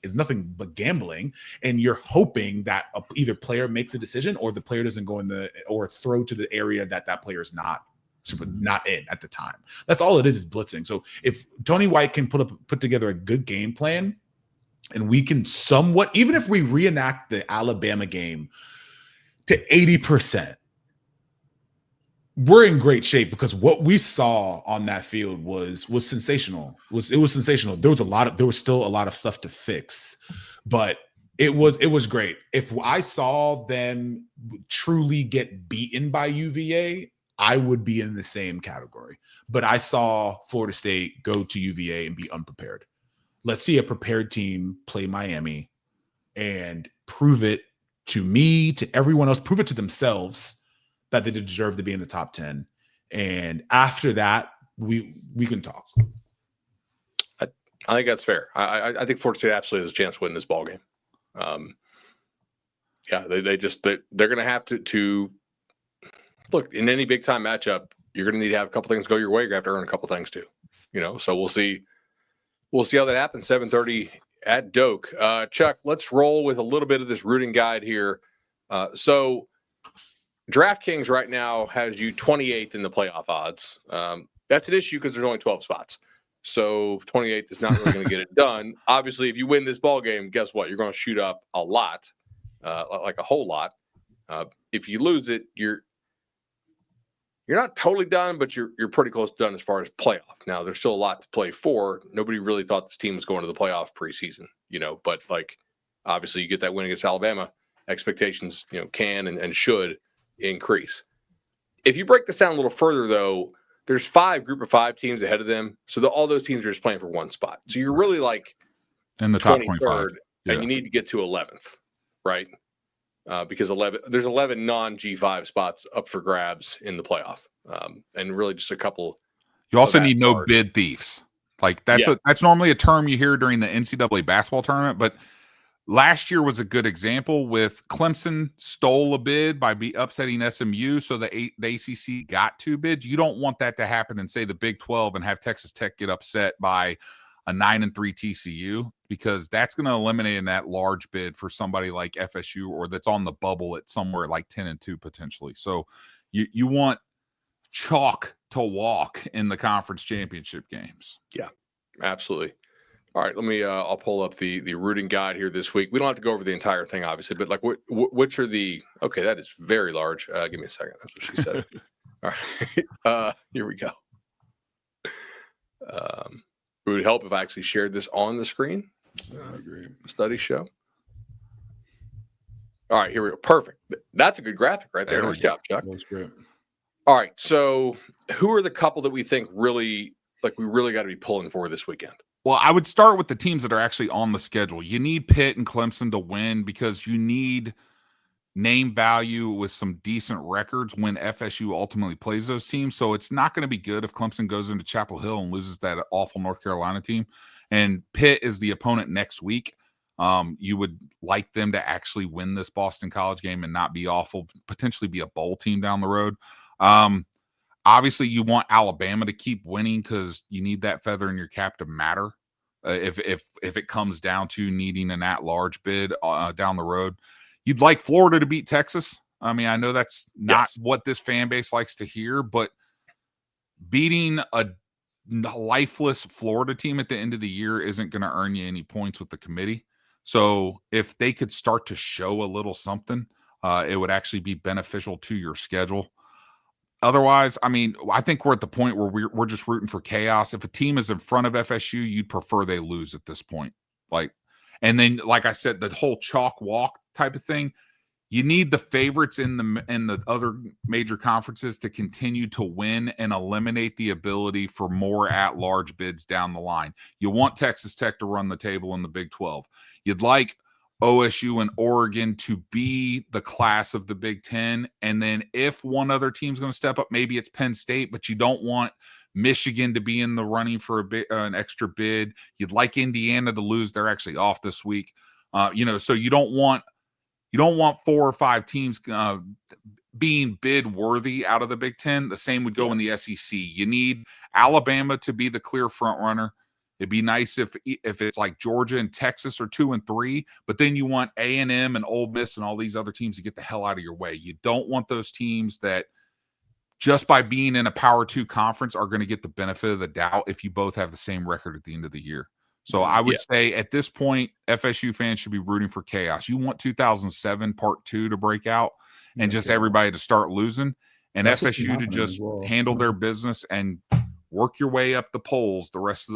is nothing but gambling, and you're hoping that either player makes a decision or the player doesn't go or throw to the area that player is not in at the time. That's all it is blitzing. So if Tony White can put together a good game plan, and we can somewhat, even if we reenact the Alabama game to 80%, we're in great shape, because what we saw on that field was sensational. It was sensational. There was still a lot of stuff to fix, but it was great. If I saw them truly get beaten by UVA, I would be in the same category. But I saw Florida State go to UVA and be unprepared. Let's see a prepared team play Miami and prove it to me, to everyone else, prove it to themselves that they deserve to be in the top 10. And after that, we can talk. I think that's fair. I think Florida State absolutely has a chance to win this ball game. Yeah, they're going to have to look, in any big time matchup. You're going to need to have a couple things go your way. You're going to have to earn a couple things too. So we'll see how that happens. 7:30 at Doak. Chuck, let's roll with a little bit of this rooting guide here. So DraftKings right now has you 28th in the playoff odds. That's an issue because there's only 12 spots. So 28th is not really going to get it done. Obviously, if you win this ball game, guess what? You're going to shoot up a lot, like a whole lot. If you lose it, you're not totally done, but you're pretty close to done as far as playoff. Now, there's still a lot to play for. Nobody really thought this team was going to the playoff preseason, but obviously you get that win against Alabama, expectations, can and should increase. If you break this down a little further, though, there's 5 group of 5 teams ahead of them. So all those teams are just playing for one spot. So you're really in the top 25, and you need to get to 11th, right? Because there's 11 non-G5 spots up for grabs in the playoff, and really just a couple. You also need no bid thieves. That's normally a term you hear during the NCAA basketball tournament, but last year was a good example with Clemson stole a bid by upsetting SMU, so the ACC got 2 bids. You don't want that to happen in, say, the Big 12 and have Texas Tech get upset by a 9-3 TCU, because that's going to eliminate in that large bid for somebody like FSU, or that's on the bubble at somewhere like 10-2 potentially. So you want chalk to walk in the conference championship games. Yeah, absolutely. All right, let me. I'll pull up the rooting guide here this week. We don't have to go over the entire thing, obviously, but which are the? Okay, that is very large. Give me a second. That's what she said. All right, here we go. It would help if I actually shared this on the screen. I agree. Study show. All right, here we go. Perfect. That's a good graphic right there. Nice job, Chuck. That's great. All right, so who are the couple that we think we really got to be pulling for this weekend? Well, I would start with the teams that are actually on the schedule. You need Pitt and Clemson to win, because you need name value with some decent records when FSU ultimately plays those teams. So it's not going to be good if Clemson goes into Chapel Hill and loses that awful North Carolina team. And Pitt is the opponent next week. You would like them to actually win this Boston College game and not be awful, potentially be a bowl team down the road. Obviously, you want Alabama to keep winning, because you need that feather in your cap to matter. If it comes down to needing an at-large bid down the road, you'd like Florida to beat Texas. I mean, I know that's not what this fan base likes to hear, but beating a lifeless Florida team at the end of the year isn't going to earn you any points with the committee. So if they could start to show a little something, it would actually be beneficial to your schedule. Otherwise, I mean, I think we're at the point where we're just rooting for chaos. If a team is in front of FSU, you'd prefer they lose at this point. And then, like I said, the whole chalk walk type of thing, you need the favorites in the other major conferences to continue to win and eliminate the ability for more at-large bids down the line. You want Texas Tech to run the table in the Big 12. You'd like OSU and Oregon to be the class of the Big Ten. And then if one other team's going to step up, maybe it's Penn State, but you don't want Michigan to be in the running for an extra bid. You'd like Indiana to lose. They're actually off this week. So you don't want 4 or 5 teams being bid worthy out of the Big Ten. The same would go in the SEC. You need Alabama to be the clear front runner. It'd be nice if it's like Georgia and Texas are 2 and 3, but then you want A&M and Ole Miss and all these other teams to get the hell out of your way. You don't want those teams that just by being in a Power 2 conference are going to get the benefit of the doubt if you both have the same record at the end of the year. So I would say at this point, FSU fans should be rooting for chaos. You want 2007 Part 2 to break out and just everybody to start losing, and that's FSU to just handle their business and work your way up the polls the rest of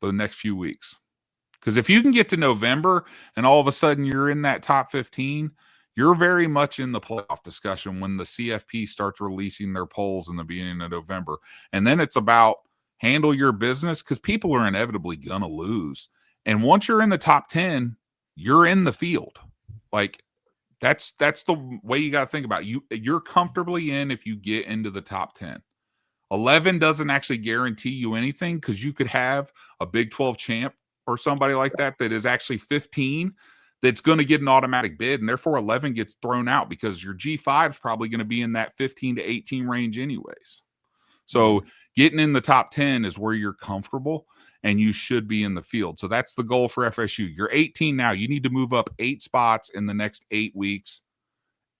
the next few weeks. Because if you can get to November and all of a sudden you're in that top 15, you're very much in the playoff discussion when the CFP starts releasing their polls in the beginning of November. And then it's about handle your business because people are inevitably going to lose. And once you're in the top 10, you're in the field. Like that's the way you got to think about it. You're comfortably in if you get into the top 10. 11 doesn't actually guarantee you anything because you could have a Big 12 champ or somebody like that is actually 15 that's going to get an automatic bid, and therefore 11 gets thrown out because your G5 is probably going to be in that 15 to 18 range anyways. So getting in the top 10 is where you're comfortable, and you should be in the field. So that's the goal for FSU. You're 18 now. You need to move up 8 spots in the next 8 weeks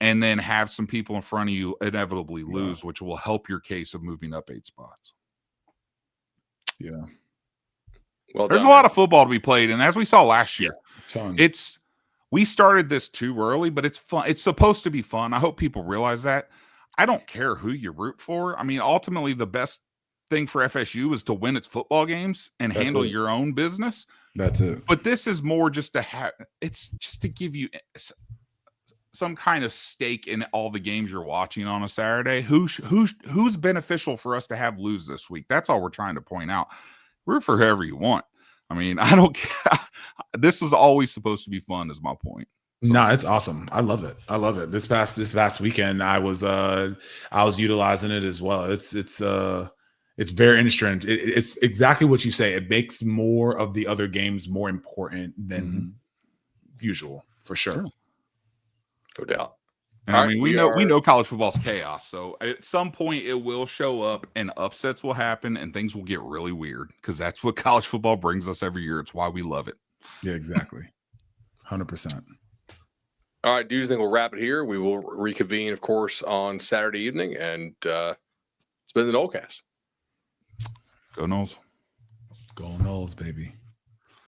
and then have some people in front of you inevitably lose, which will help your case of moving up 8 spots. Yeah. Well, there's a lot of football to be played, and as we saw last year, we started this too early, but it's fun. It's supposed to be fun. I hope people realize that. I don't care who you root for. I mean, ultimately, the best thing for FSU is to win its football games and handle your own business. That's it. But this is more just to have. It's just to give you some kind of stake in all the games you're watching on a Saturday. Who's beneficial for us to have lose this week? That's all we're trying to point out. Root for whoever you want. I mean, I don't care. This was always supposed to be fun, is my point. So. No, it's awesome. I love it. I love it. This past weekend, I was utilizing it as well. It's very interesting. It's exactly what you say. It makes more of the other games more important than usual, for sure. No doubt. And I mean, we know college football's chaos. So at some point it will show up and upsets will happen and things will get really weird because that's what college football brings us every year. It's why we love it. Yeah, exactly. 100%. All right, dudes, I think we'll wrap it here. We will reconvene, of course, on Saturday evening, and it's been the Nolecast. Go Noles. Go Noles, baby.